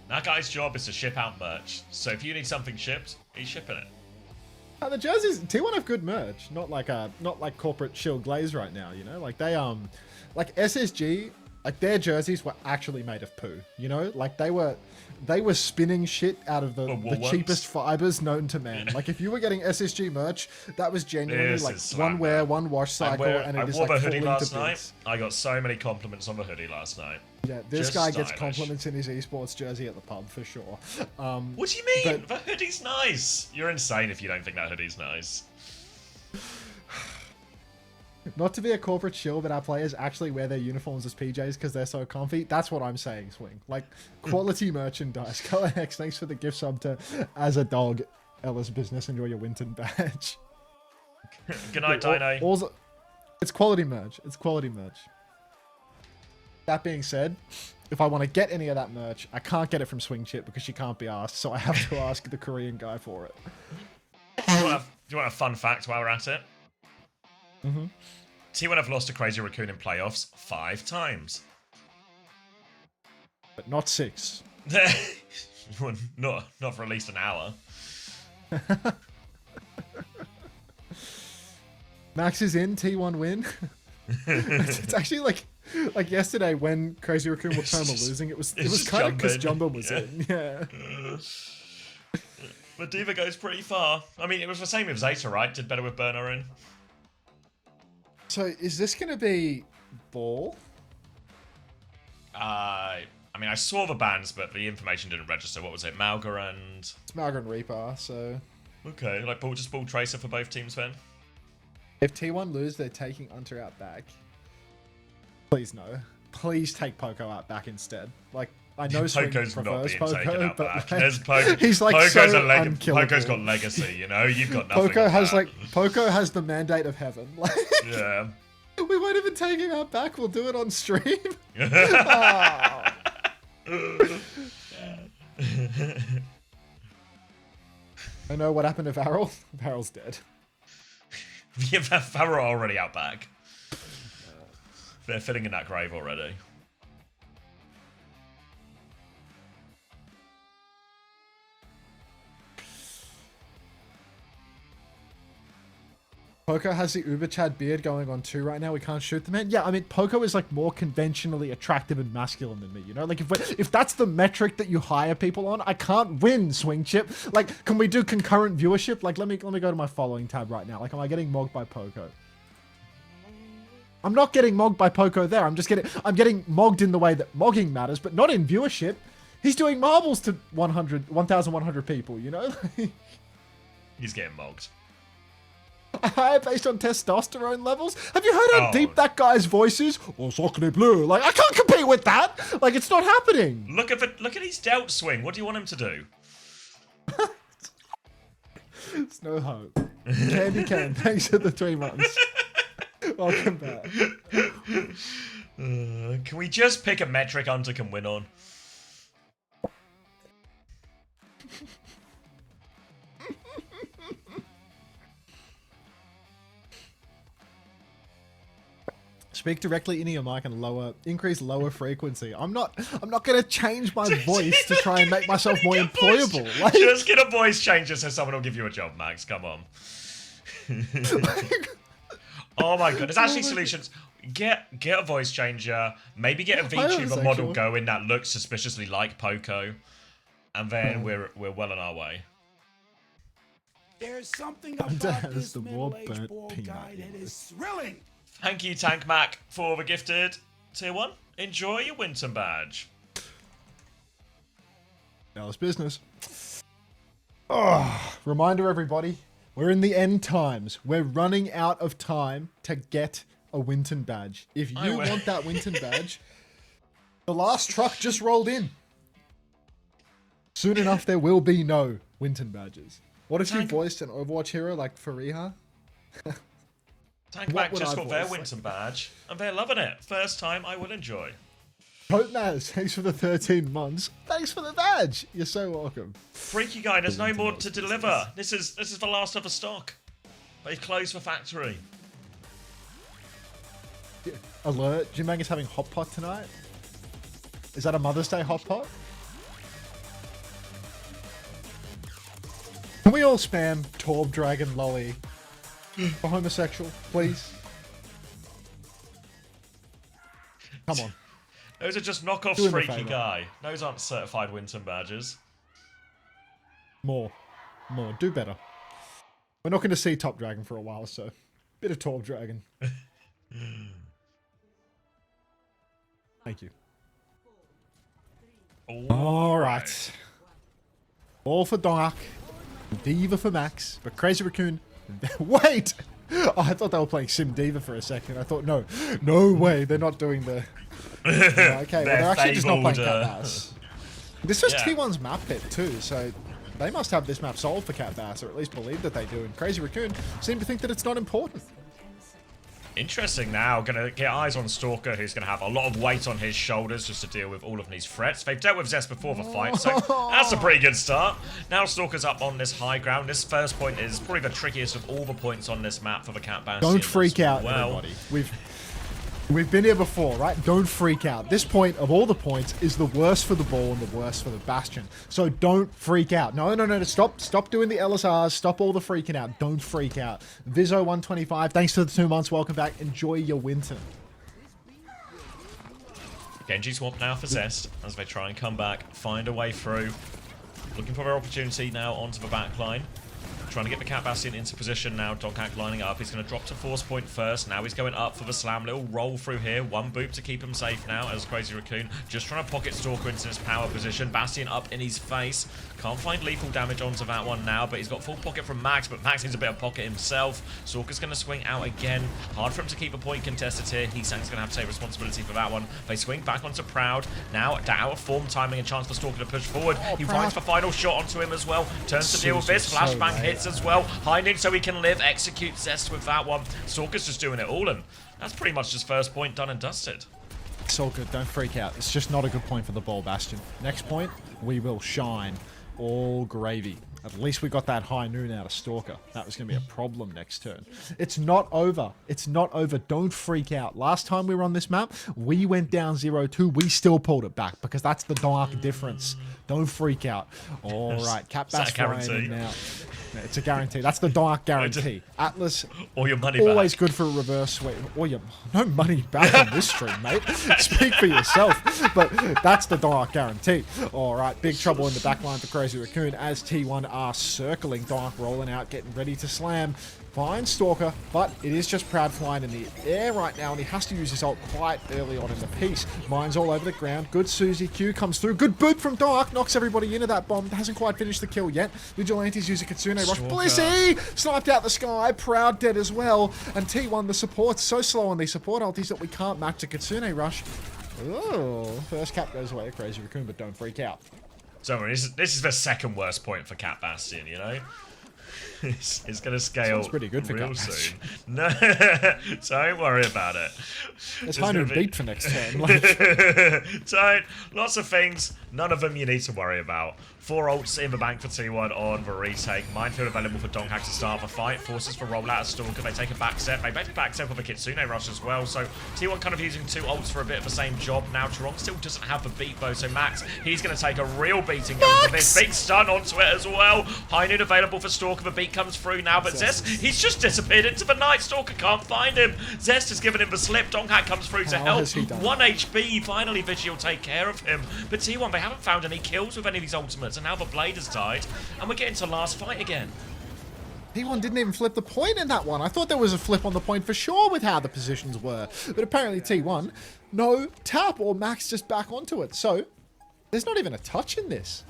That guy's job is to ship out merch. So if you need something shipped, he's shipping it. The jerseys, T1 have good merch. Not like corporate Shield Glaze right now, you know? Like they like SSG, like their jerseys were actually made of poo, you know? Like they were spinning shit out of the cheapest fibers known to man. Like if you were getting SSG merch, that was genuinely like one wear, one wash cycle, and it is like falling to bits. I wore the hoodie last night. I got so many compliments on the hoodie last night. Yeah, this guy gets compliments in his esports jersey at the pub for sure. What do you mean? The hoodie's nice. You're insane if you don't think that hoodie's nice. Not to be a corporate shill, but our players actually wear their uniforms as PJs because they're so comfy. That's what I'm saying, Swing. Like, quality merchandise. CommanderX, thanks for the gift sub to As a Dog, Ella's Business. Enjoy your Winton badge. Good night, Dino. It's quality merch. It's quality merch. That being said, if I want to get any of that merch, I can't get it from Swing Chip because she can't be asked, so I have to ask the Korean guy for it. Do you want a fun fact while we're at it? Mm-hmm. T1 have lost to Crazy Raccoon in playoffs 5 times. But not 6. not for at least an hour. Max is in, T1 win. It's actually like yesterday when Crazy Raccoon were perma losing, it was kind of because Jumbo was in. Yeah. But Diva goes pretty far. I mean, it was the same with Zeta, right? Did better with Burner in. So is this going to be Ball? I mean, I saw the bans, but the information didn't register. What was it? Malga and... It's Malga and Reaper, so... Okay, like just Ball Tracer for both teams then? If T1 lose, they're taking Hunter out back. Please no. Please take Poco out back instead. Like, I know Swing prefers Poco, but like, he's like Poco's so unkillable. Poco's got legacy, you know? You've got nothing. Poco has the mandate of heaven. Like, yeah. We won't even take him out back. We'll do it on stream. Oh. I know what happened to Varel. Varel's dead. Yeah, Varel already out back. They're filling in that grave already. Poco has the Uber Chad beard going on too right now. We can't shoot the man. Yeah, I mean, Poco is like more conventionally attractive and masculine than me, you know? Like if that's the metric that you hire people on, I can't win, Swing Chip. Like, can we do concurrent viewership? Like, let me go to my following tab right now. Like, am I getting mogged by Poco? I'm not getting mogged by Poco there. I'm getting mogged in the way that mogging matters, but not in viewership. He's doing marbles to 1,100 people, you know? He's getting mogged. Higher based on testosterone levels? Have you heard how deep that guy's voice is? Oh, soccer blue. Like, I can't compete with that. Like, it's not happening. Look at his dealt swing. What do you want him to do? It's no hope. Candy Can, thanks for the 3 months. Welcome back. Can we just pick a metric Hunter can win on? Speak directly into your mic and increase lower frequency. I'm not gonna change my voice to try and make myself more employable. Like, just get a voice changer so someone will give you a job, Max. Come on. Oh my god, there's actually solutions. Get a voice changer. Maybe get a VTuber model going that looks suspiciously like Poco, and then we're well on our way. There's something about this middle-aged bald guy that is thrilling. Thank you, Tank Mac, for the gifted tier 1. Enjoy your Winton badge. Now it's business. Oh, reminder, everybody. We're in the end times. We're running out of time to get a Winton badge. If you want that Winton badge, the last truck just rolled in. Soon enough, there will be no Winton badges. What if you voiced an Overwatch hero like Fariha? Tank Mac just got their Winton badge, and they're loving it. First time I will enjoy. Hopenaz, thanks for the 13 months. Thanks for the badge. You're so welcome. Freaky guy, there's no more to deliver. This is the last of the stock. They've closed the factory. Alert, Jimbang is having hot pot tonight. Is that a Mother's Day hot pot? Can we all spam Torb Dragon Lolly for homosexual, please? Come on. Those are just knockoffs, Freaky guy. Those aren't certified Winton badges. More. Do better. We're not going to see Top Dragon for a while, so bit of Torb Dragon. Thank you. All right. All for Dark. Diva for Max. But Crazy Raccoon... Wait! Oh, I thought they were playing Sim Diva for a second. I thought, no way, they're not doing the... okay, well, they're actually just not playing Cat Bass. This was T1's map pick too, so they must have this map solved for Cat Bass, or at least believe that they do. And Crazy Raccoon seem to think that it's not important. Interesting now, gonna get eyes on Stalker, who's gonna have a lot of weight on his shoulders just to deal with all of these threats. They've dealt with Zest before the fight, so that's a pretty good start. Now Stalker's up on this high ground. This first point is probably the trickiest of all the points on this map for the Cat Bastion. Don't freak out, everybody. We've been here before, right? Don't freak out. This point, of all the points, is the worst for the ball and the worst for the Bastion. So don't freak out. No. Stop doing the LSRs. Stop all the freaking out. Don't freak out. Vizo125, thanks for the 2 months. Welcome back. Enjoy your winter. Genji swamp now for Zest as they try and come back, find a way through. Looking for their opportunity now onto the back line. Trying to get the Cat Bastion into position now. Doghack lining up. He's going to drop to Force Point first. Now he's going up for the slam. Little roll through here. One boop to keep him safe now as Crazy Raccoon just trying to pocket Stalker into his power position. Bastion up in his face. Can't find lethal damage onto that one now, but he's got full pocket from Max, but Max needs a bit of pocket himself. Stalker's going to swing out again. Hard for him to keep a point contested here. He's going to have to take responsibility for that one. They swing back onto Proud. Now out of form timing, a chance for Stalker to push forward. He finds the final shot onto him as well. Turns to deal with this. Flashbang hits as well. Hiding so he can live. Execute Zest with that one. Stalker's just doing it all, and that's pretty much his first point done and dusted. It's all good. Don't freak out. It's just not a good point for the ball, Bastion. Next point, we will shine. All gravy. At least we got that high noon out of Stalker. That was going to be a problem next turn. It's not over. It's not over. Don't freak out. Last time we were on this map, we went down 0-2. We still pulled it back because that's the dark difference. Don't freak out. All right. Cat Bass flying in now. Yeah, it's a guarantee. That's the dark guarantee. Atlas, all your money always back. Good for a reverse sweep. No money back on this stream, mate. Speak for yourself. But that's the dark guarantee. All right, big trouble in the back line for Crazy Raccoon as T1 are circling. Dark rolling out, getting ready to slam. finds Stalker, but it is just Proud flying in the air right now, and he has to use his ult quite early on in the piece. Mine's all over the ground. Good Susie. Q comes through. Good boot from Dark. Knocks everybody into that bomb. Hasn't quite finished the kill yet. Vigilantes use a Kitsune Rush. Blissey! Sniped out the sky. Proud dead as well. And T1, the support's so slow on these support ultis that we can't match the Kitsune Rush. Oh, first cap goes away. Crazy Raccoon, but don't freak out. So this is the second worst point for Cat Bastion, you know? It's going to scale Sounds pretty good for real Cat soon. No, don't worry about it. It's high noon beat for next turn. Don't. Lots of things. None of them you need to worry about. 4 ults in the bank for T1 on the retake. Minefield available for Donghak to start the fight. Forces for rollout of Stalker. They take a back step. They take a back step with a Kitsune Rush as well. So T1 kind of using 2 ults for a bit of the same job. Now Chirong still doesn't have the beat though. So Max, he's going to take a real beating going for this. Big stun onto it as well. High noon available for Stalker. The beat comes through now. But Zest, he's just disappeared into the night. Stalker can't find him. Zest has given him the slip. Donghak comes through to help. 1 HP. Finally Vigil will take care of him. But T1, they haven't found any kills with any of these ultimates. And now the Blade has died, and we're getting to last fight again. T1 didn't even flip the point in that one. I thought there was a flip on the point for sure with how the positions were. But apparently T1, no tap, or Max just back onto it. So, there's not even a touch in this.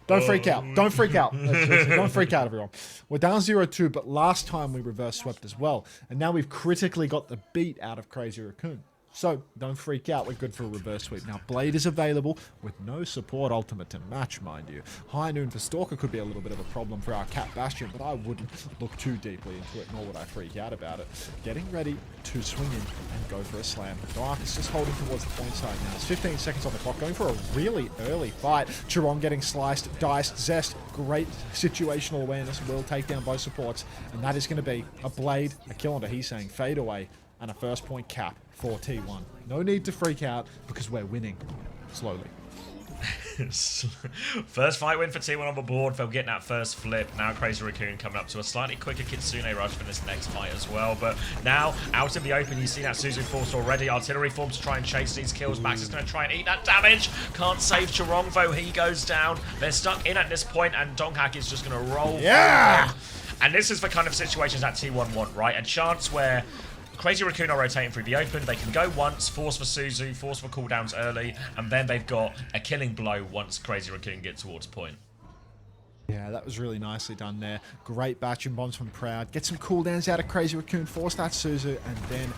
Don't freak out. Don't freak out. Don't freak out, everyone. We're down 0-2, but last time we reverse swept as well. And now we've critically got the beat out of Crazy Raccoon. So, don't freak out, we're good for a reverse sweep. Now, Blade is available with no support ultimate to match, mind you. High noon for Stalker could be a little bit of a problem for our Cat Bastion, but I wouldn't look too deeply into it, nor would I freak out about it. Getting ready to swing in and go for a slam. Dark is just holding towards the point side now. It's 15 seconds on the clock, going for a really early fight. Chirong getting sliced, diced, Zest, great situational awareness, will take down both supports, and that is going to be a Blade, a kill onto He's saying fade away, and a first point cap for T1. No need to freak out because we're winning slowly. First fight win for T1 on the board. They'll get that first flip. Now Crazy Raccoon coming up to a slightly quicker Kitsune Rush for this next fight as well. But now, out in the open, you see that Suzu force already. Artillery form to try and chase these kills. Max is going to try and eat that damage. Can't save Chirong, though. He goes down. They're stuck in at this point, and Donghak is just going to roll. Yeah! And this is the kind of situations that T1 want, right? A chance where Crazy Raccoon are rotating through the open. They can go once, force for Suzu, force for cooldowns early, and then they've got a killing blow once Crazy Raccoon gets towards point. Yeah, that was really nicely done there. Great batching bombs from Proud. Get some cooldowns out of Crazy Raccoon, force that Suzu, and then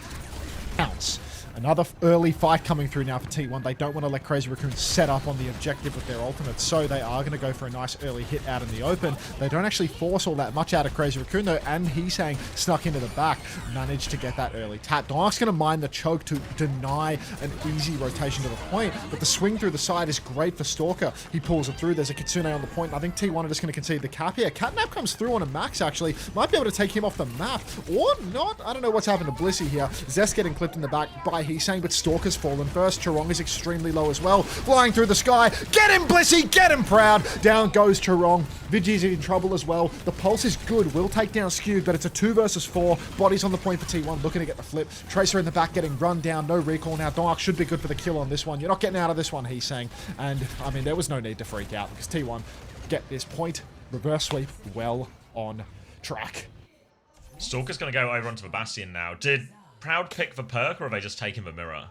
pounce. Another early fight coming through now for T1. They don't want to let Crazy Raccoon set up on the objective with their ultimate, so they are going to go for a nice early hit out in the open. They don't actually force all that much out of Crazy Raccoon, though, and He's saying snuck into the back. Managed to get that early tap. Dark's going to mine the choke to deny an easy rotation to the point, but the swing through the side is great for Stalker. He pulls it through. There's a Kitsune on the point, and I think T1 are just going to concede the cap here. Catnap comes through on a Max, actually. Might be able to take him off the map, or not. I don't know what's happened to Blissey here. Zest getting clipped in the back by He's saying, but Stalker has fallen first. Chirong is extremely low as well. Flying through the sky. Get him, Blissey! Get him, Proud! Down goes Chirong. Vigi's in trouble as well. The pulse is good. Will take down Skewed, but it's a 2 versus 4. Bodies on the point for T1. Looking to get the flip. Tracer in the back getting run down. No recall now. Dark should be good for the kill on this one. You're not getting out of this one, He's saying. And, I mean, there was no need to freak out because T1 get this point. Reverse sweep well on track. Stalker's going to go over onto the Bastion now. Did Proud pick the perk, or are they just taking the mirror?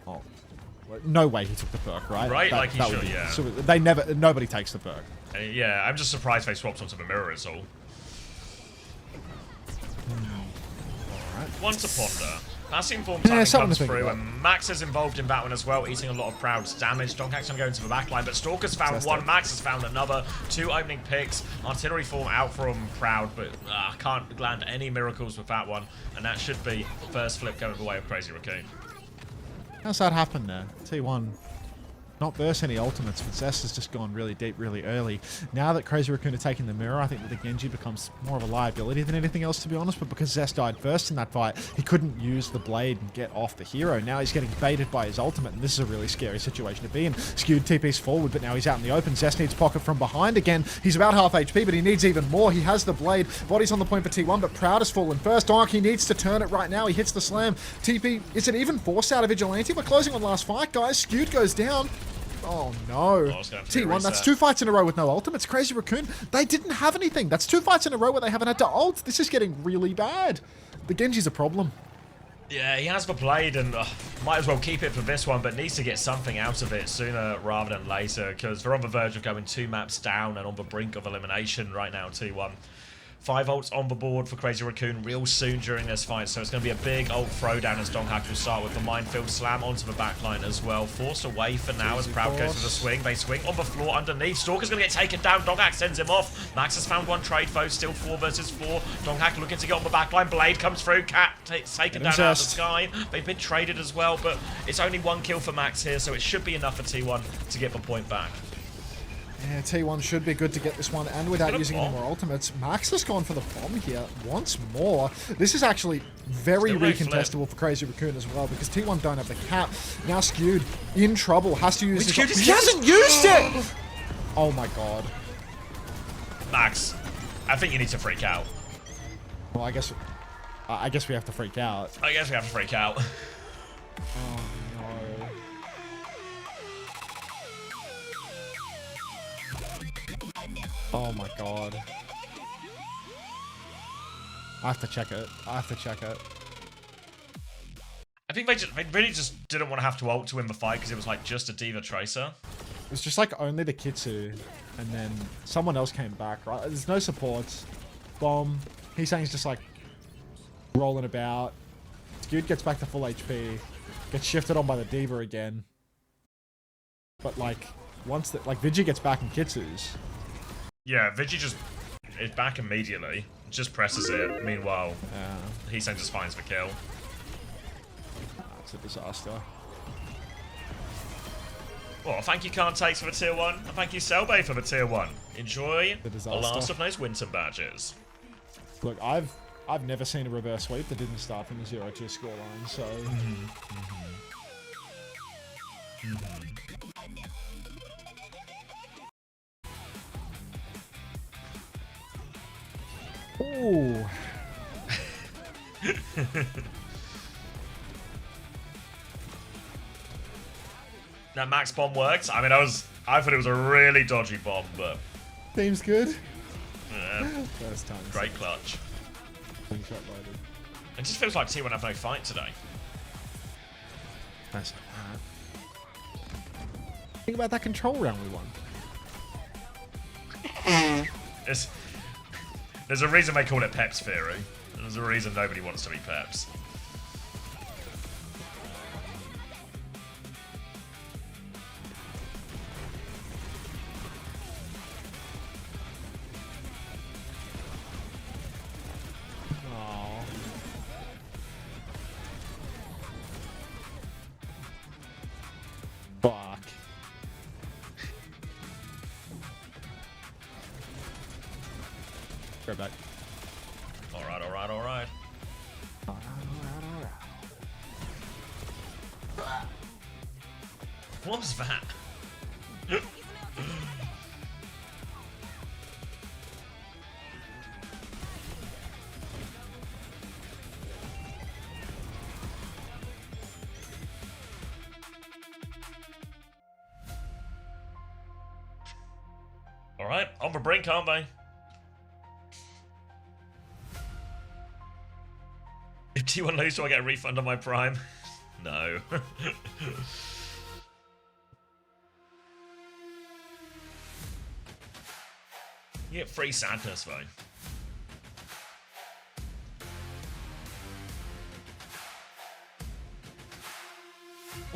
Oh, no way he took the perk, right? Right, like he should, yeah. So nobody takes the perk. Yeah, I'm just surprised they swapped onto the mirror is all. Alright. One to ponder. Bastion form timing comes through, about. and Max is involved in that one as well, eating a lot of Proud's damage. Donkak's going to go into the backline, but Stalker's found one, Max has found another. 2 opening picks. Artillery form out from Proud, but can't land any miracles with that one, and that should be first flip going the way of Crazy Raccoon. How's that happen there? T1 not burst any ultimates, but Zest has just gone really deep, really early. Now that Crazy Raccoon are taking the mirror, I think that the Genji becomes more of a liability than anything else, to be honest, but because Zest died first in that fight, he couldn't use the blade and get off the hero. Now he's getting baited by his ultimate, and this is a really scary situation to be in. Skewed TP's forward, but now he's out in the open. Zest needs pocket from behind again. He's about half HP, but he needs even more. He has the blade. Body's on the point for T1, but Proud has fallen first. Dark, he needs to turn it right now. He hits the slam. TP, is it even forced out of Vigilante? We're closing on last fight, guys. Skewed goes down. Oh no. it's gonna have to be a T1, that's reset. 2 fights in a row with no ultimates. Crazy Raccoon, they didn't have anything. That's 2 fights in a row where they haven't had to ult. This is getting really bad. The Genji's a problem. Yeah, he has played and might as well keep it for this one, but needs to get something out of it sooner rather than later, because they're on the verge of going 2 maps down and on the brink of elimination right now, T1. 5 ults on the board for Crazy Raccoon real soon during this fight, so it's going to be a big ult throwdown as Donghak will start with the minefield slam onto the backline as well. Forced away for now as Proud goes for the swing. They swing on the floor underneath. Stalker's going to get taken down. Donghak sends him off. Max has found 1 trade foe, still 4 versus 4. Donghak looking to get on the backline. Blade comes through. Cat taken down out of the sky. They've been traded as well, but it's only 1 kill for Max here, so it should be enough for T1 to get the point back. Yeah, T1 should be good to get this one, and without using any more ultimates. Max has gone for the bomb here once more. This is actually very recontestable for Crazy Raccoon as well, because T1 don't have the cap. Now Skewed, in trouble, has to use his... He hasn't used it! Oh my god. Max, I think you need to freak out. Well, I guess we have to freak out. I guess we have to freak out. Oh no. Oh my god. I have to check it. I have to check it. I think they really just didn't want to have to ult to win the fight because it was like just a D.Va Tracer. It was just like only the Kitsu, and then someone else came back, right? There's no supports. Bomb. He's saying he's just like rolling about. Skewed gets back to full HP. Gets shifted on by the D.Va again. But like, once the, like Vigi gets back in Kitsu's. Yeah, Vigi just is back immediately. Just presses it. Meanwhile, Heesang just finds the kill. That's a disaster. Well, thank you Can't Takes for the tier 1, and thank you Selbay for the tier 1. Enjoy the last of those Winton badges. Look, I've never seen a reverse sweep that didn't start from the 0-2 scoreline, so... Ooh. That max bomb worked. I mean, I thought it was a really dodgy bomb, but Seems good. yeah, First time. great clutch. Slingshot loaded. It just feels like T1 have no fight today. Nice. Think about that control round we won. There's a reason they call it Peps Theory. There's a reason nobody wants to be Peps. Aww. Fuck. Go back. Alright, alright, alright. What was that? Alright, on the brink, aren't they? If T1 lose, do I get a refund on my Prime? No. You get free sadness, though.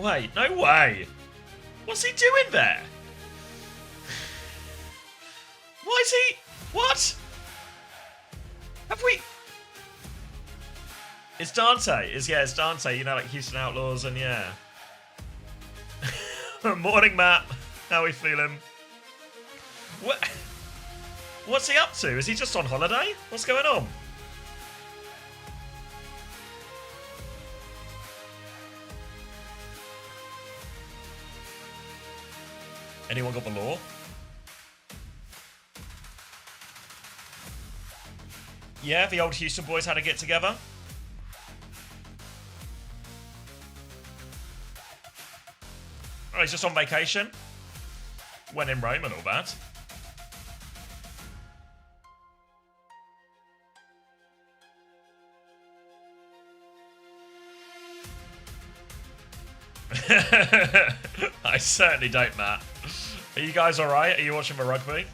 Wait, no way! What's he doing there? Why is he... What? Have we... It's Dante. It's Dante. You know, like Houston Outlaws, and yeah. Morning, Matt. How are we feeling? What? What's he up to? Is he just on holiday? What's going on? Anyone got the law? Yeah, the old Houston boys had to get together. Oh, he's just on vacation. when in Rome and all that. I certainly don't, Matt. Are you guys alright? Are you watching my rugby?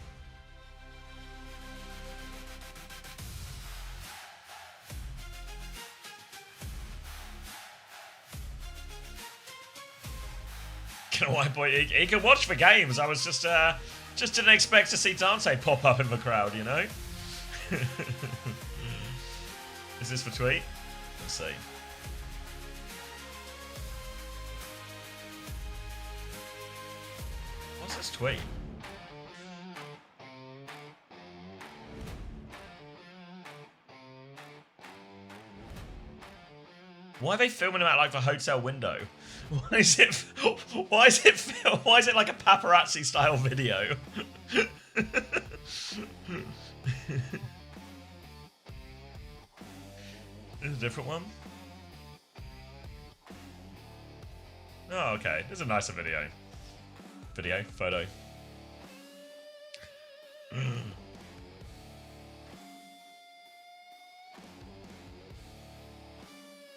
White boy, he can watch the games. I was just didn't expect to see Dante pop up in the crowd, you know? Is this for tweet? Let's see. What's this tweet? Why are they filming him at like the hotel window? Why is it like a paparazzi style video? There's a different one. Oh, okay. This is a nicer video. Photo.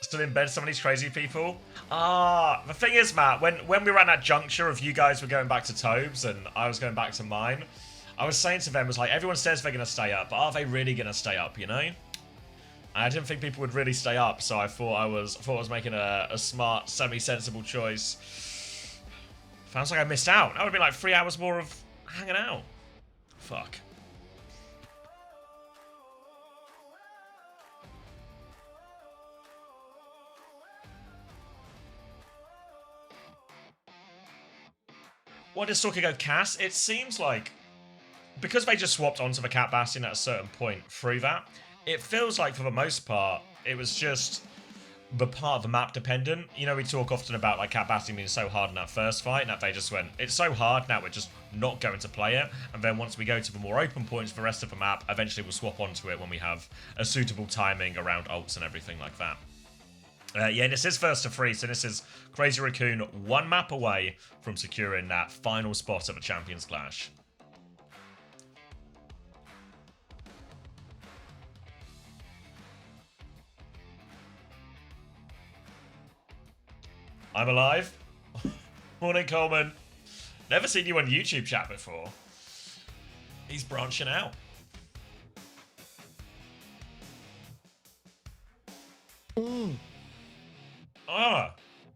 Still in bed, some of these crazy people. The thing is, Matt, when we were at that juncture of you guys were going back to Tobes and I was going back to mine, I was saying to them, was like, everyone says they're going to stay up, but are they really going to stay up, you know? And I didn't think people would really stay up, so I thought I was making a smart, semi-sensible choice. Sounds like I missed out. That would have been like 3 hours more of hanging out. Fuck. What does Stalker go Cass? It seems like, because they just swapped onto the Cat Bastion at a certain point through that, it feels like for the most part, it was just the part of the map dependent. You know, we talk often about like Cat Bastion being so hard in that first fight, and that they just went, it's so hard, now we're just not going to play it. And then once we go to the more open points for the rest of the map, eventually we'll swap onto it when we have a suitable timing around ults and everything like that. Yeah, and this is first to 3, so this is Crazy Raccoon 1 map away from securing that final spot at the Champions Clash. I'm alive. Morning, Coleman. Never seen you on YouTube chat before. He's branching out.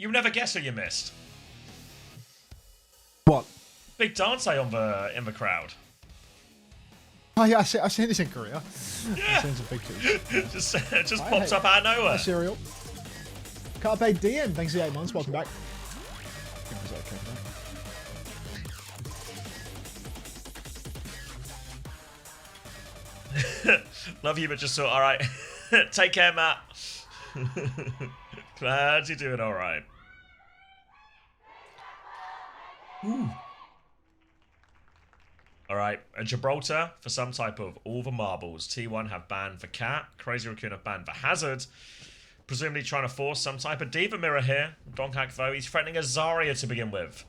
You never guess who you missed. What? Big Dante in the crowd. Oh yeah, I've seen this in Korea. Yeah. I've seen some pictures. just pops up out of nowhere. Hi, Cereal. Carpe DM, thanks for the 8 months. Welcome back. Love you, but just all right. Take care, Matt. Glad you're doing all right. All right, and Gibraltar for some type of all the marbles. T1 have banned the Cat. Crazy Raccoon have banned the Hazard. Presumably trying to force some type of Diva Mirror here. Donkhack, though, he's threatening a Zarya to begin with.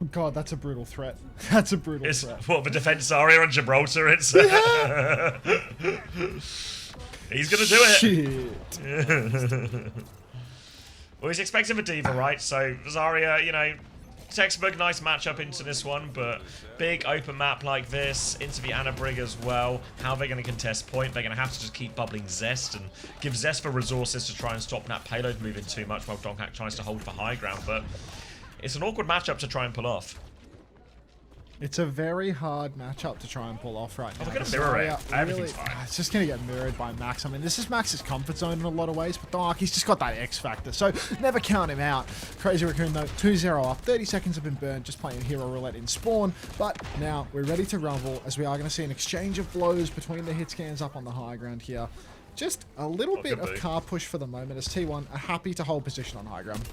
Oh God, that's a brutal threat. That's a brutal threat. What, the defense Zarya on Gibraltar? It's he's gonna do it. Shit. Well, he's expecting the Diva, right? So Zarya, you know, textbook nice matchup into this one, but big open map like this, into the Anna Brig as well. How are they going to contest point? They're going to have to just keep bubbling Zest and give Zest the resources to try and stop that payload moving too much while Donkhack tries to hold for high ground, but it's an awkward matchup to try and pull off. It's a very hard matchup to try and pull off right now. They're going to mirror it. Everything's fine. It's just going to get mirrored by Max. I mean, this is Max's comfort zone in a lot of ways, but Dark, he's just got that X factor, so never count him out. Crazy Raccoon, though, 2-0 up. 30 seconds have been burned just playing Hero Roulette in Spawn, but now we're ready to rumble as we are going to see an exchange of blows between the hit scans up on the high ground here. Just a little bit of car push for the moment as T1 are happy to hold position on high ground.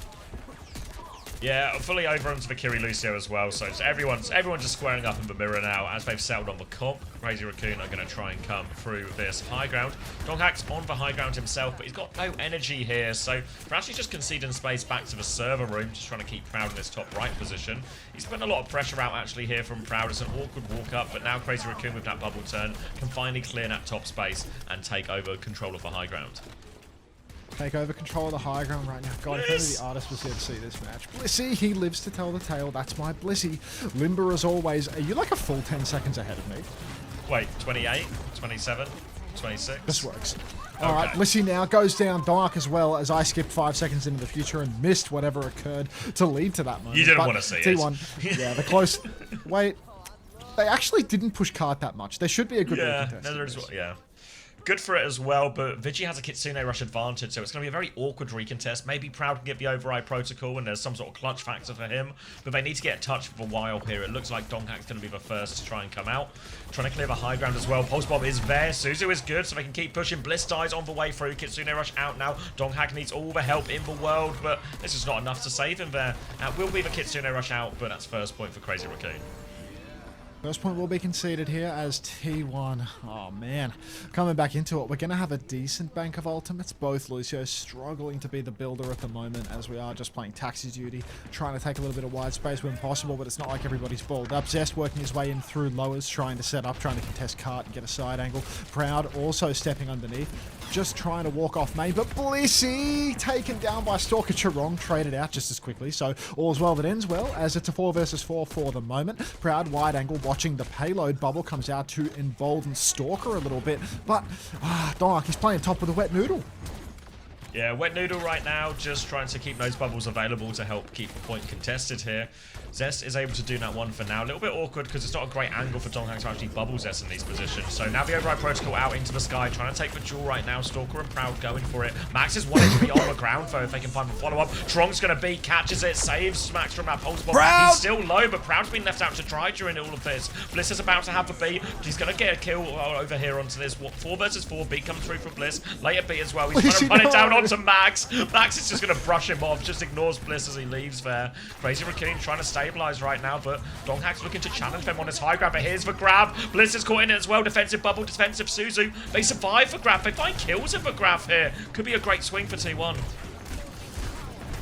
Yeah, fully over onto the Kiri Lucio as well, so everyone's just squaring up in the mirror now as they've settled on the comp. Crazy Raccoon are going to try and come through this high ground. Donghack's on the high ground himself, but he's got no energy here, so perhaps he's just conceding space back to the server room, just trying to keep Proud in his top right position. He's putting a lot of pressure out actually here from Proud. It's an awkward walk up, but now Crazy Raccoon with that bubble turn can finally clear that top space and take over control of the high ground. Take over control of the high ground right now. God, if only the artist was here to see this match. Blissey, he lives to tell the tale. That's my Blissey. Limber as always. Are you like a full 10 seconds ahead of me? Wait, 28, 27, 26? This works. Alright, Blissey now goes down dark as well as I skipped 5 seconds into the future and missed whatever occurred to lead to that moment. You didn't want to see T1, it. yeah, the close... Wait, they actually didn't push cart that much. There should be a good recontest. Yeah. Good for it as well, but Vigi has a Kitsune Rush advantage, so it's going to be a very awkward recontest. Maybe Proud can get the override protocol and there's some sort of clutch factor for him, but they need to get a touch for a while here. It looks like Donghack's going to be the first to try and come out. Trying to clear the high ground as well. Pulse Bomb is there. Suzu is good, so they can keep pushing. Bliss dies on the way through. Kitsune Rush out now. Donghack needs all the help in the world, but this is not enough to save him there. Will be the Kitsune Rush out, but that's first point for Crazy Raccoon. First point will be conceded here as T1. Oh man, coming back into it, we're going to have a decent bank of ultimates. Both Lucio struggling to be the builder at the moment as we are just playing taxi duty, trying to take a little bit of wide space when possible, but it's not like everybody's balled up. Zest working his way in through lowers, trying to set up, trying to contest cart and get a side angle. Proud also stepping underneath, just trying to walk off main, but Blissey taken down by Stalker. Chirong traded out just as quickly, so all's well that ends well as it's a 4 versus 4 for the moment. Proud wide angle watching the payload bubble comes out to embolden Stalker a little bit, but Dark, he's playing top with a wet noodle. Yeah, Wet Noodle right now, just trying to keep those bubbles available to help keep the point contested here. Zest is able to do that one for now. A little bit awkward because it's not a great angle for Donghack to actually bubble Zest in these positions. So now the override protocol out into the sky, trying to take the duel right now. Stalker and Proud going for it. Max is wanting to be on the ground though, if they can find the follow-up. Tron's going to beat, catches it, saves Max from that pulse bomb. He's still low, but Proud's been left out to dry during all of this. Bliss is about to have the beat. He's going to get a kill over here onto this. 4 versus 4. Beat comes through from Bliss. Later beat as well. He's trying to run it down onto Max. Max is just going to brush him off, just ignores Bliss as he leaves there. Crazy Raccoon trying to stabilize right now, but Donghack's looking to challenge them on his high grab, but here's the grab. Bliss is caught in it as well. Defensive bubble, defensive Suzu. They survive the grab. They find kills in the grab here. Could be a great swing for T1.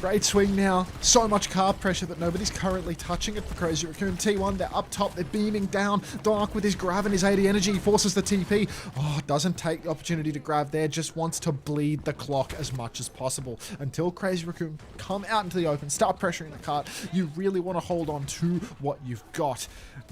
Great swing now. So much carb pressure that nobody's currently touching it for Crazy Raccoon. T1, they're up top. They're beaming down. Dark with his grab and his 80 energy forces the TP. Oh, doesn't take the opportunity to grab there. Just wants to bleed the clock as much as possible until Crazy Raccoon come out into the open, start pressuring the cart. You really want to hold on to what you've got.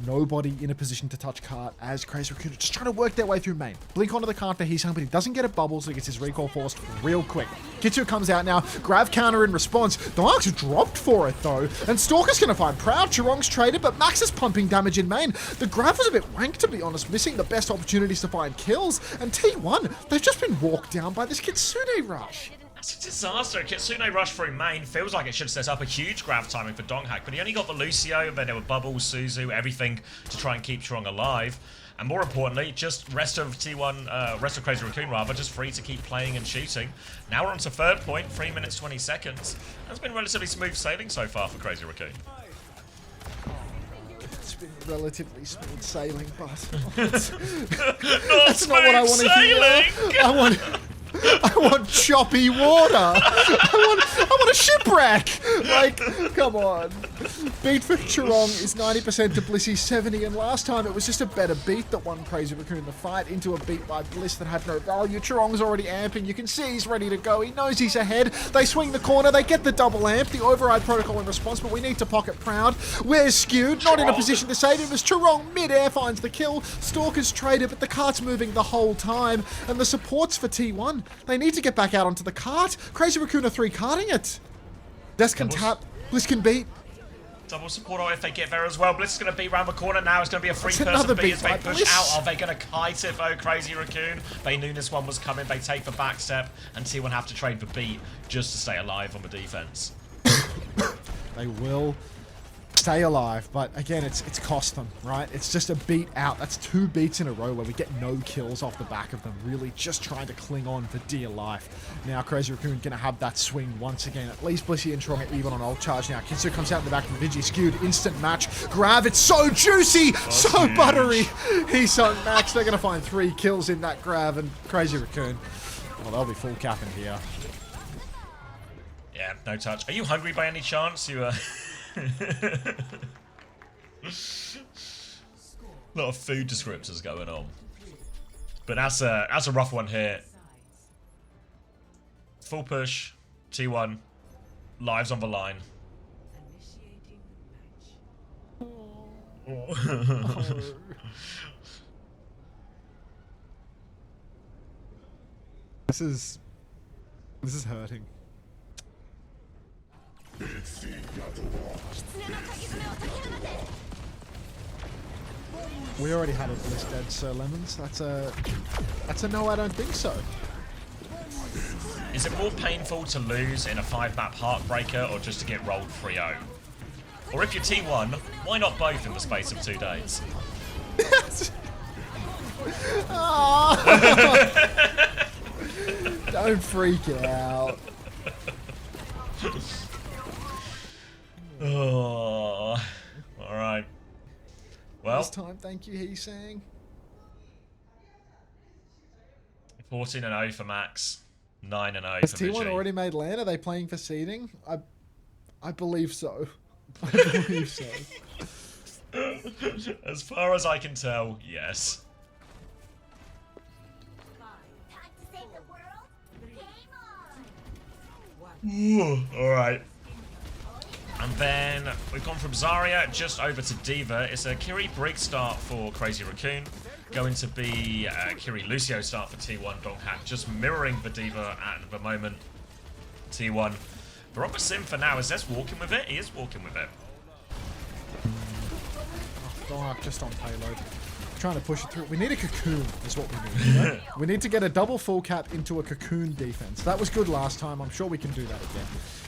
Nobody in a position to touch cart as Crazy Raccoon just trying to work their way through main. Blink onto the cart for Heesung, but he doesn't get a bubble, so he gets his recall forced real quick. Kitsu comes out now. Grab counter in response. The Mark's dropped for it though, and Stalker's going to find Proud. Chirong's traded, but Max is pumping damage in main. The grab was a bit wank, to be honest, missing the best opportunities to find kills, and T1, they've just been walked down by this Kitsune Rush. That's a disaster. Kitsune Rush through main feels like it should set up a huge grab timing for Donghack, but he only got the Lucio, and then there were bubbles, Suzu, everything to try and keep Chirong alive. And more importantly, just rest of T1, rest of Crazy Raccoon rather, just free to keep playing and shooting. Now we're on to third point, 3 minutes 20 seconds. That's been relatively smooth sailing so far for Crazy Raccoon. It's been relatively smooth sailing, but that's not what I want to hear. I want choppy water. I want a shipwreck. Like, come on. Beat for Chirong is 90% to Blissey's 70, and last time it was just a better beat that won Crazy Raccoon the fight into a beat by Bliss that had no value. Chirong's already amping. You can see he's ready to go. He knows he's ahead. They swing the corner. They get the double amp. The override protocol in response, but we need to pocket Proud. Where's Skewed? Not in a position to save him as Chirong mid-air finds the kill. Stalker's traded, but the cart's moving the whole time, and the supports for T1. They need to get back out onto the cart. Crazy Raccoon are 3-carting it. Des can tap. Bliss can beat. Double support if they get there as well. Bliss is going to beat round the corner now. It's going to be a 3-person beat as they push out. Are they going to kite it though, Crazy Raccoon? They knew this one was coming. They take the back step, and T1 have to trade the beat just to stay alive on the defense. They will stay alive, but again, it's cost them, right? It's just a beat out. That's 2 beats in a row where we get no kills off the back of them, really just trying to cling on for dear life. Now, Crazy Raccoon gonna have that swing once again. At least Blissey and Trong are even on ult charge now. Kitsu comes out in the back from Vigi, skewed, instant match. Grab, it's so juicy, so buttery. He's on max. They're gonna find 3 kills in that grab, and Crazy Raccoon, well, they'll be full capping here. Yeah, no touch. Are you hungry by any chance? You a lot of food descriptors going on, but that's a rough one here. Full push, T1, lives on the line. This is hurting. We already had a Bliss dead, Sir Lemons. That's a no, I don't think so. Is it more painful to lose in a 5-map heartbreaker or just to get rolled 3-0? Or if you're T1, why not both in the space of 2 days? Don't freak out. Oh, all right. Well, this time, thank you, he's saying. 14-0 for Max, 9-0 Has for T1 Vigi. already made land? Are they playing for seeding? I believe so. I believe so. As far as I can tell, yes. All right. And then we've gone from Zarya just over to D.Va. It's a Kiri Brig start for Crazy Raccoon. Going to be Kiri Lucio start for T1 Donghack. Just mirroring the D.Va at the moment. T1. But on the sim for now, is Zest walking with it? He is walking with it. Donghack just on payload. Trying to push it through. We need a cocoon is what we need. You know? We need to get a double full cap into a cocoon defense. That was good last time. I'm sure we can do that again.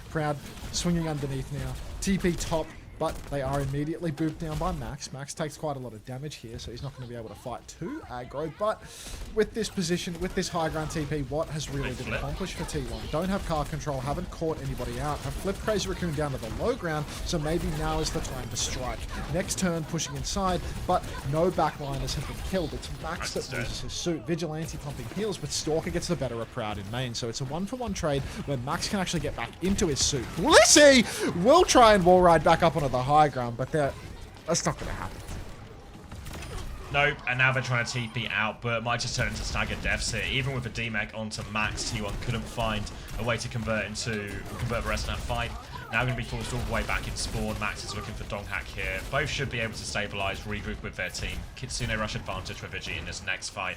Proud swinging underneath now. TP top, but they are immediately booped down by Max. Max takes quite a lot of damage here, so he's not going to be able to fight too aggro. But with this position, with this high ground TP, what has really been accomplished for T1? Don't have card control, haven't caught anybody out, have flipped Crazy Raccoon down to the low ground, so maybe now is the time to strike. Next turn, pushing inside, but no backliners have been killed. It's Max that loses his suit. Vigilante pumping heals, but Stalker gets the better of Proud in main, so it's a 1-for-1 trade where Max can actually get back into his suit. Blissey will try and wall ride back up onto the high ground, but that's not going to happen. Nope, and now they're trying to TP out, but might just turn into staggered deaths here. Even with the D-Mech onto Max, T1 couldn't find a way to convert the rest of that fight. Now going to be forced all the way back in spawn. Max is looking for Donghack here. Both should be able to stabilize, regroup with their team. Kitsune rush advantage for Vigi in this next fight.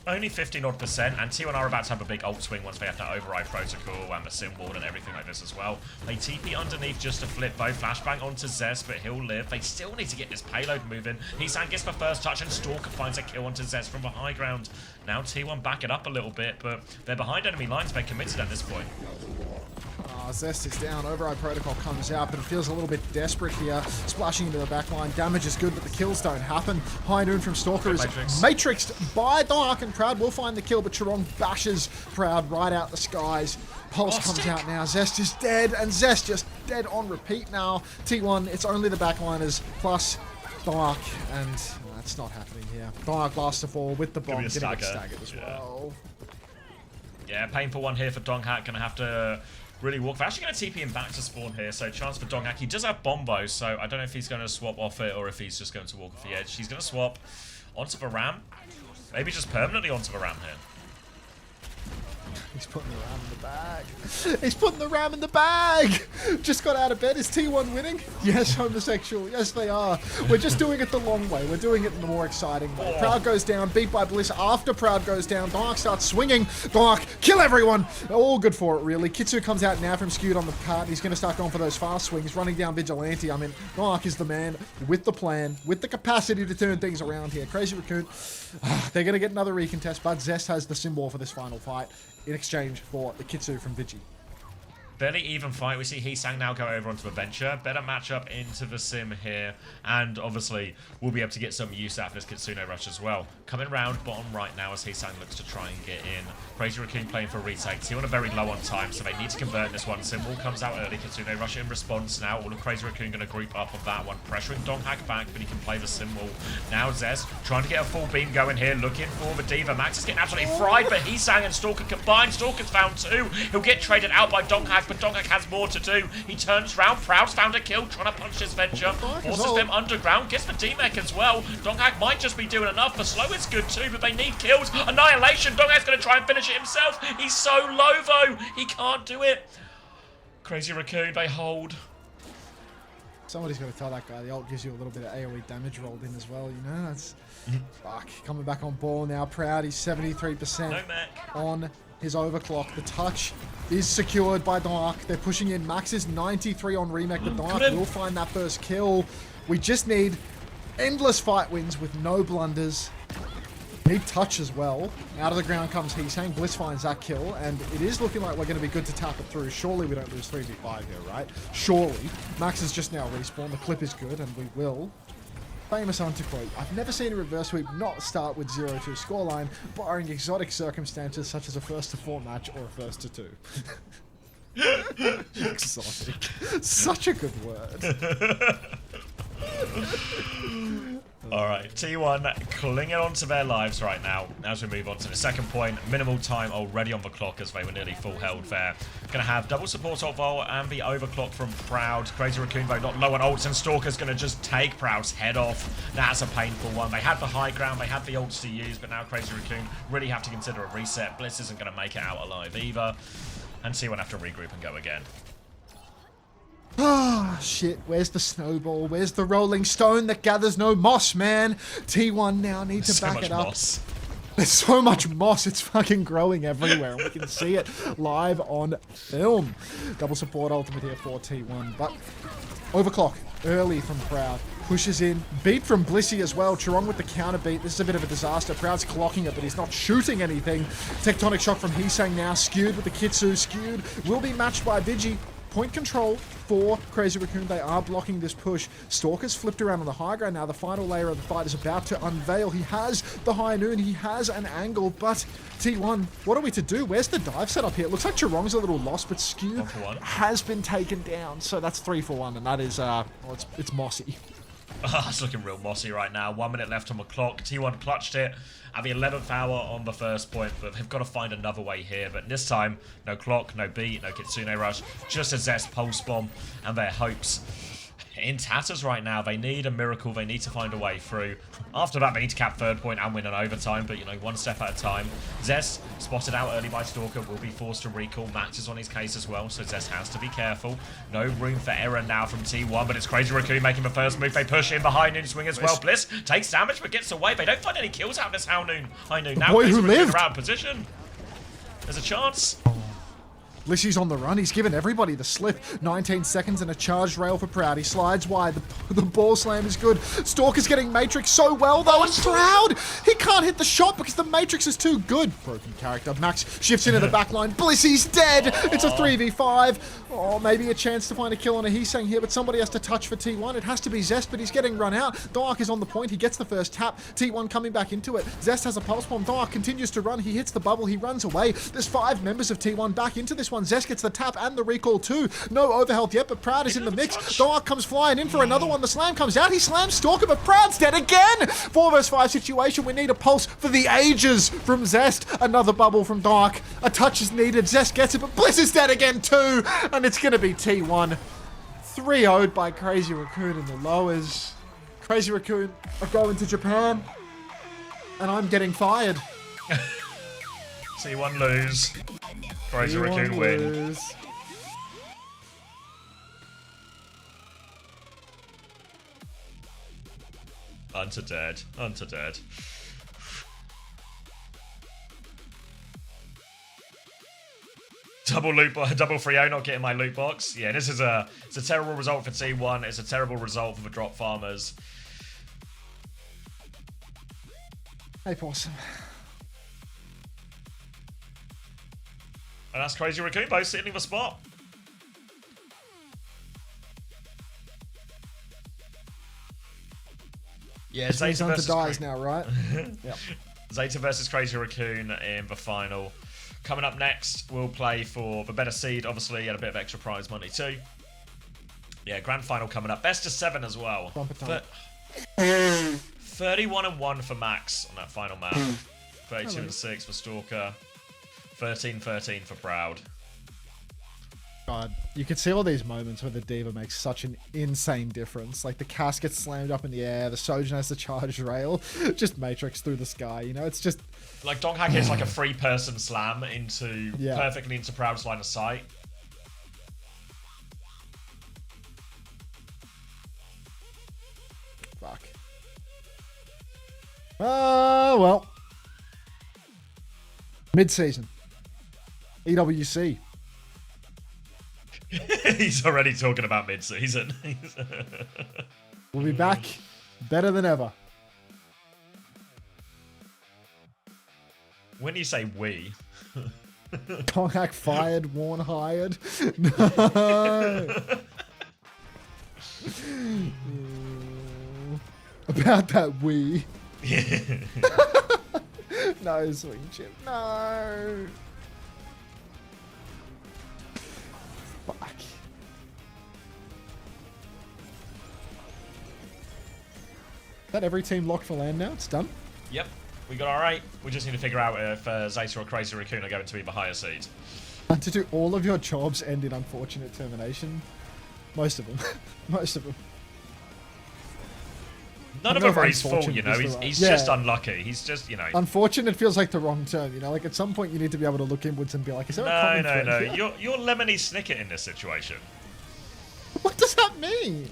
Only 15-odd%, and T1 are about to have a big ult swing once they have that override protocol and the sim ward and everything like this as well. They TP underneath just to flip both flashbang onto Zest, but he'll live. They still need to get this payload moving. Hesan gets the first touch, and Stalker finds a kill onto Zest from the high ground. Now T1 back it up a little bit, but they're behind enemy lines. They're committed at this point. Zest is down. Override protocol comes out, but it feels a little bit desperate here. Splashing into the backline. Damage is good, but the kills don't happen. High noon from Stalker is matrixed by Dark, and Proud will find the kill, but Chirong bashes Proud right out the skies. Pulse comes out now. Zest is dead, and Zest just dead on repeat now. T1, it's only the backliners plus Dark, and that's not happening here. Dark last of all with the bomb. Gonna get staggered as well. Yeah, painful one here for Donghack. Gonna have to really walk. They're actually going to TP him back to spawn here, so chance for Donghack. He does have Bombo, so I don't know if he's going to swap off it or if he's just going to walk off the edge. He's going to swap onto the ram. Maybe just permanently onto the ram here. He's putting the ram in the bag. He's putting the ram in the bag! Just got out of bed. Is T1 winning? Yes, homosexual. Yes, they are. We're just doing it the long way. We're doing it in the more exciting way. Proud goes down, beat by Bliss. After Proud goes down, Dark starts swinging. Dark, kill everyone! All good for it, really. Kitsu comes out now from skewed on the cart. He's going to start going for those fast swings, running down Vigilante. I mean, Dark is the man with the plan, with the capacity to turn things around here. Crazy Raccoon, they're going to get another recontest, but Zest has the symbol for this final fight in exchange for the Kitsu from Vigi. Fairly even fight. We see Heesang now go over onto Adventure. Better matchup into the sim here. And obviously, we'll be able to get some use out of this Kitsune Rush as well. Coming round bottom right now as Heesang looks to try and get in. Crazy Raccoon playing for a retake. T1 are very low on time, so they need to convert this one. Symbol comes out early. Kitsune Rush in response now. All of Crazy Raccoon going to group up on that one. Pressuring Donghack back, but he can play the Symbol. Now Zest trying to get a full beam going here. Looking for the Diva. Max is getting absolutely fried, but Heesang and Stalker combined. Stalker's found 2. He'll get traded out by Donghack, but Donghack has more to do. He turns round. Proud's found a kill, trying to punch this Venture. Forces them underground. Gets the D-Mech as well. Donghack might just be doing enough. The slow is good too, but they need kills. Annihilation. Donghack's going to try and finish it himself. He's so low though. He can't do it. Crazy Raccoon, they hold. Somebody's got to tell that guy the ult gives you a little bit of AoE damage rolled in as well, you know? That's fuck. Coming back on ball now. Proud, he's 73% No mech. on his overclock. The touch is secured by Dark. They're pushing in. Max is 93 on remake, but Dark will find that first kill. We just need endless fight wins with no blunders. Need touch as well. Out of the ground comes Heesang. Bliss finds that kill, and it is looking like we're going to be good to tap it through. Surely we don't lose 3v5 here, right? Surely. Max is just now respawned. The clip is good, and we will. Famous Hunter quote, I've never seen a reverse sweep not start with 0-2 scoreline, barring exotic circumstances such as a 1-4 match or a 1-2. Exotic. Such a good word. Alright, T1 clinging on to their lives right now as we move on to the second point. Minimal time already on the clock as they were nearly full held there. Gonna have double support ult vol and the overclock from Proud. Crazy Raccoon though not low on ults, and Stalker's gonna just take Proud's head off. That's a painful one. They had the high ground, they had the ults to use, but now Crazy Raccoon really have to consider a reset. Bliss isn't gonna make it out alive either. And T1 have to regroup and go again. Ah, shit. Where's the snowball? Where's the rolling stone that gathers no moss, man? T1 now need to back it up. Moss. There's so much moss. It's fucking growing everywhere, and we can see it live on film. Double support ultimate here for T1, but overclock early from Proud. Pushes in. Beat from Blissey as well. Chirong with the counter beat. This is a bit of a disaster. Proud's clocking it, but he's not shooting anything. Tectonic shock from Heesang now. Skewed with the Kitsu. Skewed. Will be matched by Vigi. Point control for Crazy Raccoon. They are blocking this push. Stalker's flipped around on the high ground now. The final layer of the fight is about to unveil. He has the high noon. He has an angle, but T1, what are we to do? Where's the dive set up here? It looks like Chirong's a little lost, but Skew has been taken down. So that's 3 for 1, and that is, well, it's mossy. It's looking real mossy right now. 1 minute left on the clock. T1 clutched it at the 11th hour on the first point, but they've got to find another way here. But this time, no clock, no beat, no Kitsune Rush, just a Zest pulse bomb, and their hopes in tatters right now. They need a miracle. They need to find a way through. After that, they need to cap third point and win an overtime, but, you know, one step at a time. Zest, spotted out early by Stalker, will be forced to recall. Max is on his case as well, so Zest has to be careful. No room for error now from T1, but it's Crazy Raccoon making the first move. They push in behind Noon Swing as well. Bliss takes damage, but gets away. They don't find any kills out of this High Noon. Now boy Crazy who Raccoon lived. are out of position. There's a chance. Blissey's on the run. He's given everybody the slip. 19 seconds and a charged rail for Proud. He slides wide. The ball slam is good. Stalker's getting Matrix so well, though. And Proud, he can't hit the shot because the Matrix is too good. Broken character. Max shifts into the back line. Blissey's dead. It's a 3v5. Oh, maybe a chance to find a kill on a Heesang here, but somebody has to touch for T1. It has to be Zest, but he's getting run out. Dark is on the point. He gets the first tap. T1 coming back into it. Zest has a pulse bomb. Dark continues to run. He hits the bubble. He runs away. There's 5 members of T1 back into this one. Zest gets the tap and the recall too. No overhealth yet, but Proud is in the mix. Dark comes flying in for another one. The slam comes out. He slams Stalker, but Proud's dead again. 4 vs 5 situation. We need a pulse for the ages from Zest. Another bubble from Dark. A touch is needed. Zest gets it, but Bliss is dead again too. And it's going to be T1. 3-0'd by Crazy Raccoon in the lowers. Crazy Raccoon are going to Japan. And I'm getting fired. T1 lose. Crazy Raccoon win. Unto dead. Unto dead. Double 3-0, not getting my loot box. Yeah, it's a terrible result for T1. It's a terrible result for the drop farmers. Hey, Possum. And that's Crazy Raccoon both sitting in the spot. Yeah, Which means Zeta Hunter versus dies now, right? Yep. Zeta versus Crazy Raccoon in the final. Coming up next, we'll play for the better seed, obviously, and a bit of extra prize money too. Yeah, grand final coming up. Best of 7 as well. 31-1 for Max on that final map. 32-6 for Stalker. 13-13 for Proud. God, you could see all these moments where the Diva makes such an insane difference. Like the casket slammed up in the air, the Sojin has the charged rail, just Matrix through the sky. You know, it's just like Donghack hits like a 3-person slam into perfectly into Proud's line of sight. Fuck. Oh well. Mid-season. EWC. He's already talking about mid-season. We'll be back better than ever. When you say we, Donghack fired, Warren hired. No. About that we. No, swing chip. No. Fuck. Is that every team locked for land now? It's done? Yep, we got alright. We just need to figure out if Zeta or Crazy Raccoon are going to be the higher seed. And to do all of your jobs end in unfortunate termination? Most of them. Most of them. None of them are his fault, you know. He's just unlucky. He's just, you know. Unfortunate feels like the wrong term, you know. Like at some point you need to be able to look inwards and be like, is there a common thread here? You're Lemony Snicket in this situation. What does that mean?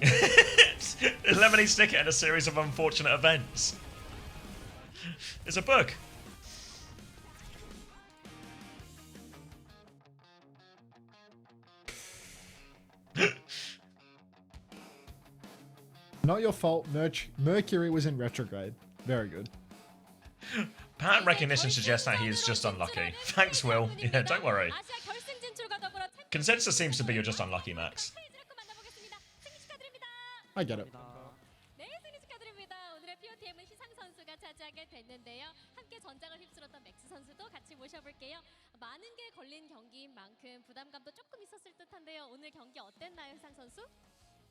Lemony Snicket and a series of unfortunate events. It's a book. Not your fault. Mercury was in retrograde. Very good. Pattern recognition suggests that he is just unlucky. Thanks, Will. Yeah, don't worry. Consensus seems to be you're just unlucky, Max. I get it.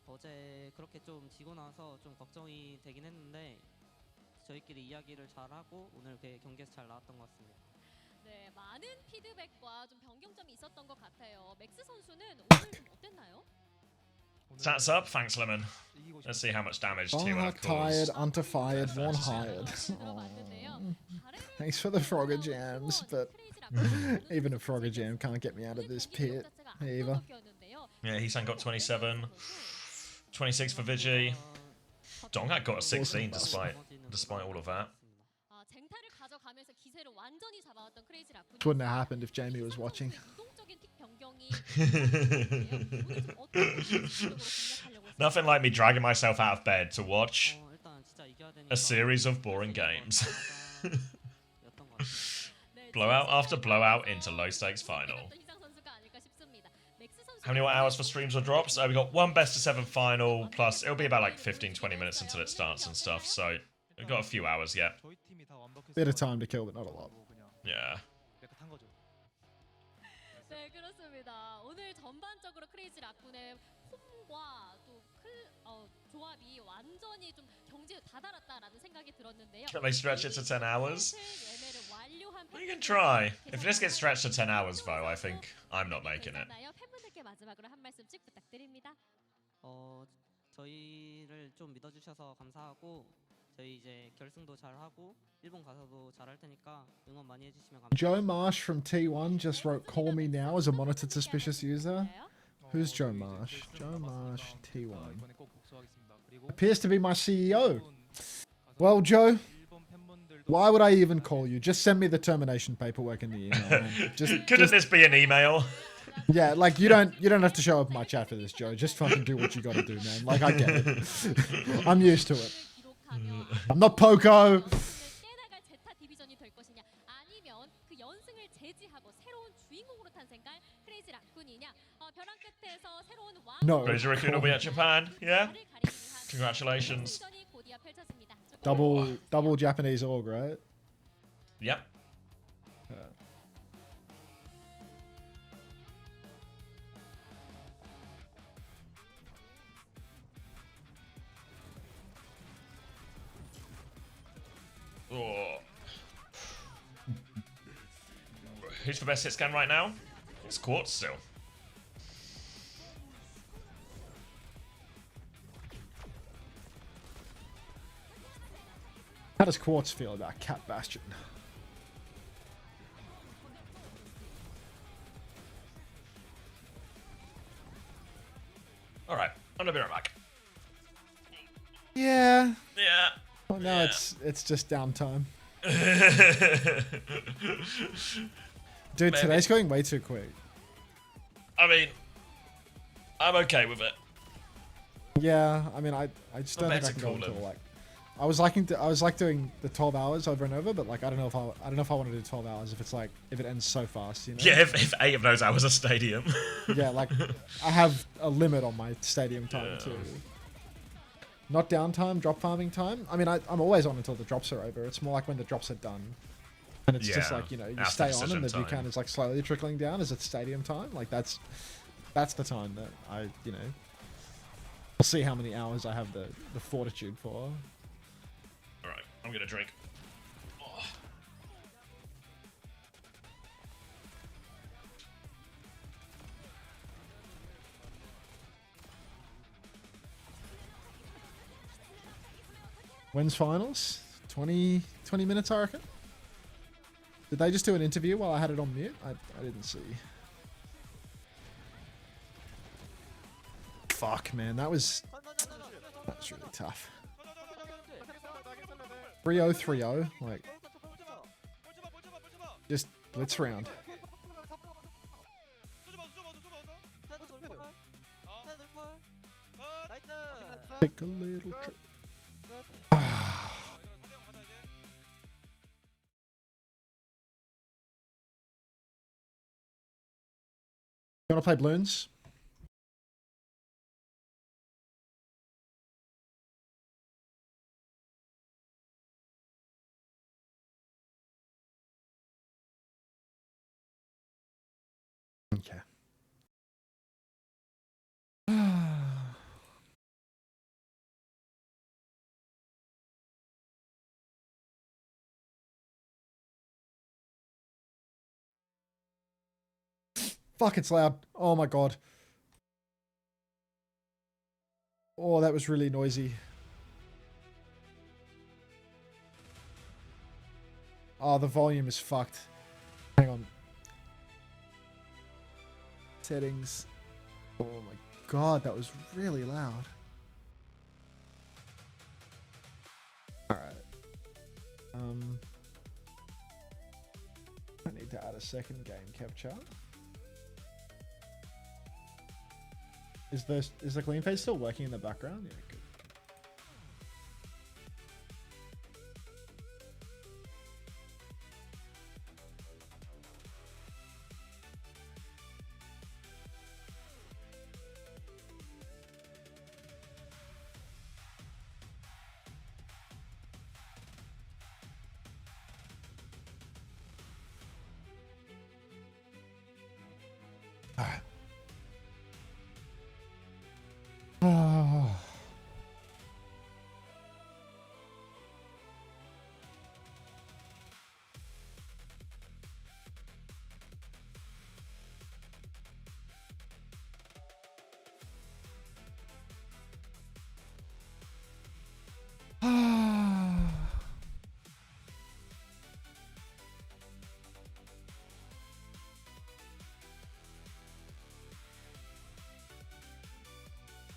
어제 그렇게 좀 지고 나서 좀 걱정이 되긴 했는데 저희끼리 이야기를 잘하고 오늘 경기에서 잘 나왔던 것 같습니다. 네, 많은 피드백과 좀 변경점이 있었던 것 같아요. 맥스 선수는 오늘 좀 어땠나요? Stats up, thanks Lemon. Let's see how much damage Donghack tired, Unter fired, Warren hired. Thanks for the Frogger jams, but even a Frogger jam can't get me out of this pit. Either. Yeah, Heesan got 27. 26 for Vigi. Donghack got a 16 despite all of that. This wouldn't have happened if Jamie was watching. Nothing like me dragging myself out of bed to watch a series of boring games. Blowout after blowout into low stakes final. How many more hours for streams or drops? We got one best of 7 final, plus it'll be about like 15-20 minutes until it starts and stuff, so we've got a few hours yet. Bit of time to kill, but not a lot. Yeah. 네, 그렇습니다. 오늘 전반적으로 크레이지 라쿤의 홈과 또 조합이 완전히 좀 경지에 다다랐다라는 생각이 들었는데요. Can they stretch it to 10 hours? You can try. If this gets stretched to 10 hours, though, I think I'm not making it. 팬분들께 마지막으로 한 말씀씩 부탁드립니다. 저희를 좀 믿어주셔서 감사하고 저희 이제 결승도 잘하고 일본 가서도 잘할 테니까 응원 많이 해주시면 감사합니다. Joe Marsh from T1 just wrote "Call me now" as a monitored suspicious user. Who's Joe Marsh? Joe Marsh T1 appears to be my CEO. Well, Joe, why would I even call you? Just send me the termination paperwork in the email. Man. Couldn't this be an email? Yeah, like you don't have to show up much after this, Joe. Just fucking do what you gotta do, man. Like I get it. I'm used to it. I'm not Poco. No. Crazy Raccoon will be at Japan, yeah? Congratulations. Double Japanese org, right? Yep. Oh. Who's the best hit scan right now? It's Quartz still. How does Quartz feel about Cat Bastion? Alright, I'm gonna be right back. Yeah. Yeah. Well, no, Yeah. it's just downtime. Dude, Maybe. today's going way too quick. I mean, I'm okay with it. Yeah, I mean, I just don't think I better can go call until him. like. I was like doing the 12 hours over and over, but like I don't know if I want to do 12 hours if it ends so fast, you know? Yeah, if 8 of those hours are stadium. Yeah, like I have a limit on my stadium time too. Not downtime, drop farming time. I mean, I'm always on until the drops are over. It's more like when the drops are done. And it's just Yeah, like, you know, you after stay on decision and the view time. count is like slowly trickling down as it's stadium time. Like that's the time that I, you know, I'll see how many hours I have the fortitude for. Alright, I'm gonna drink. Oh. When's finals? 20 minutes, I reckon. Did they just do an interview while I had it on mute? I didn't see. Fuck, man, that's really tough. 3030, like, just blitz round. Take a little trip. You wanna play balloons? Okay. Fuck, it's loud. Oh my god. Oh, that was really noisy. Oh, the volume is fucked. Hang on. Settings. Oh my god, that was really loud. Alright. I need to add a second game capture. Is the clean phase still working in the background? Yeah, good. Alright. Oh.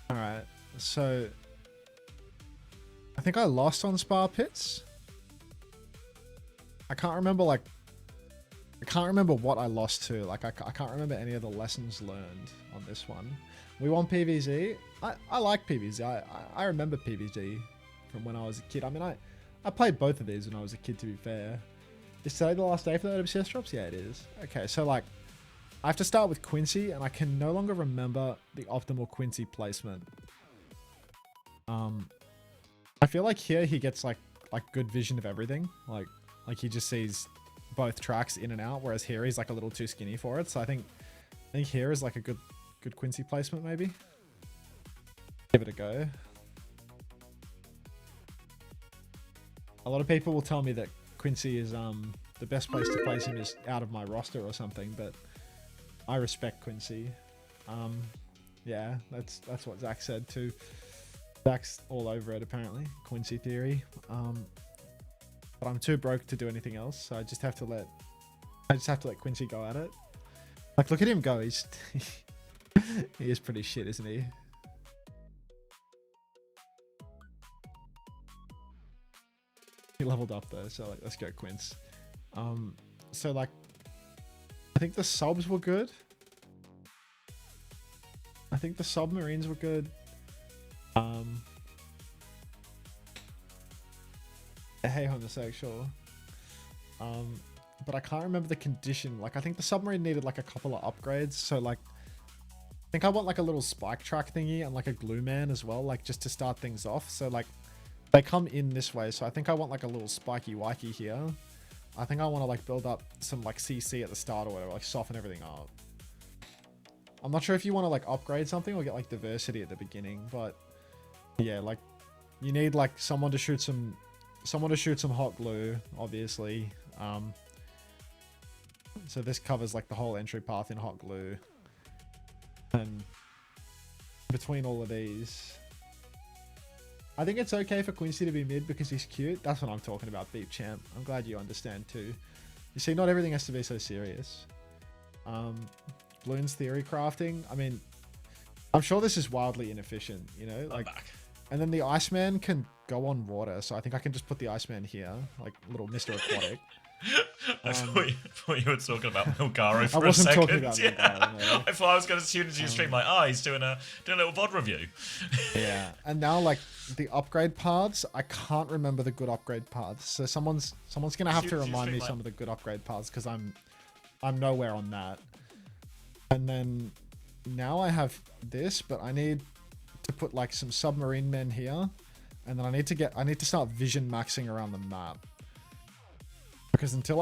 Alright, so I think I lost on Spar Pits. I can't remember what I lost to. Like I can't remember any of the lessons learned on this one. We won PVZ. I like PVZ. I remember PVZ from when I was a kid. I mean I played both of these when I was a kid, to be fair. Is today the last day for the OWCS drops? Yeah, it is. Okay, so like I have to start with Quincy, and I can no longer remember the optimal Quincy placement. I feel like here he gets like like good vision of everything. Like he just sees both tracks in and out, whereas here he's like a little too skinny for it. So I think here is like a good Quincy placement maybe. Give it a go. A lot of people will tell me that Quincy is the best place to place him is out of my roster or something, but I respect Quincy. Yeah, that's what Zach said too. Zach's all over it apparently, Quincy theory. But I'm too broke to do anything else, so I just have to let Quincy go at it. Like, look at him go. He's he is pretty shit, isn't he? He leveled up though, so like, let's go Quince. So like, I think the subs were good. I think the submarines were good. Hey homosexual. But I can't remember the condition. Like, I think the submarine needed like a couple of upgrades. So like, I think I want like a little spike track thingy and like a glue man as well, like just to start things off. So like, they come in this way. So I think I want like a little spiky wikey here. I think I want to like build up some like CC at the start or whatever, like soften everything up. I'm not sure if you want to like upgrade something or get like diversity at the beginning, but yeah, like you need like someone to shoot some hot glue, obviously. So this covers like the whole entry path in hot glue. And between all of these, I think it's okay for Quincy to be mid because he's cute. That's what I'm talking about, Beep Champ. I'm glad you understand too. You see, not everything has to be so serious. Bloons theory crafting. I mean, I'm sure this is wildly inefficient, you know? Like, and then the Iceman can go on water, so I think I can just put the Iceman here, like little Mr. Aquatic. I thought you were talking about Milgaro for I wasn't a second. talking about Milgaro, no. I thought I was going to tune into your stream like, oh, he's doing a little VOD review. Yeah, and now like the upgrade paths, I can't remember the good upgrade paths. So someone's gonna have to remind me some of the good upgrade paths because I'm nowhere on that. And then now I have this, but I need to put like some submarine men here, and then I need to start vision maxing around the map because until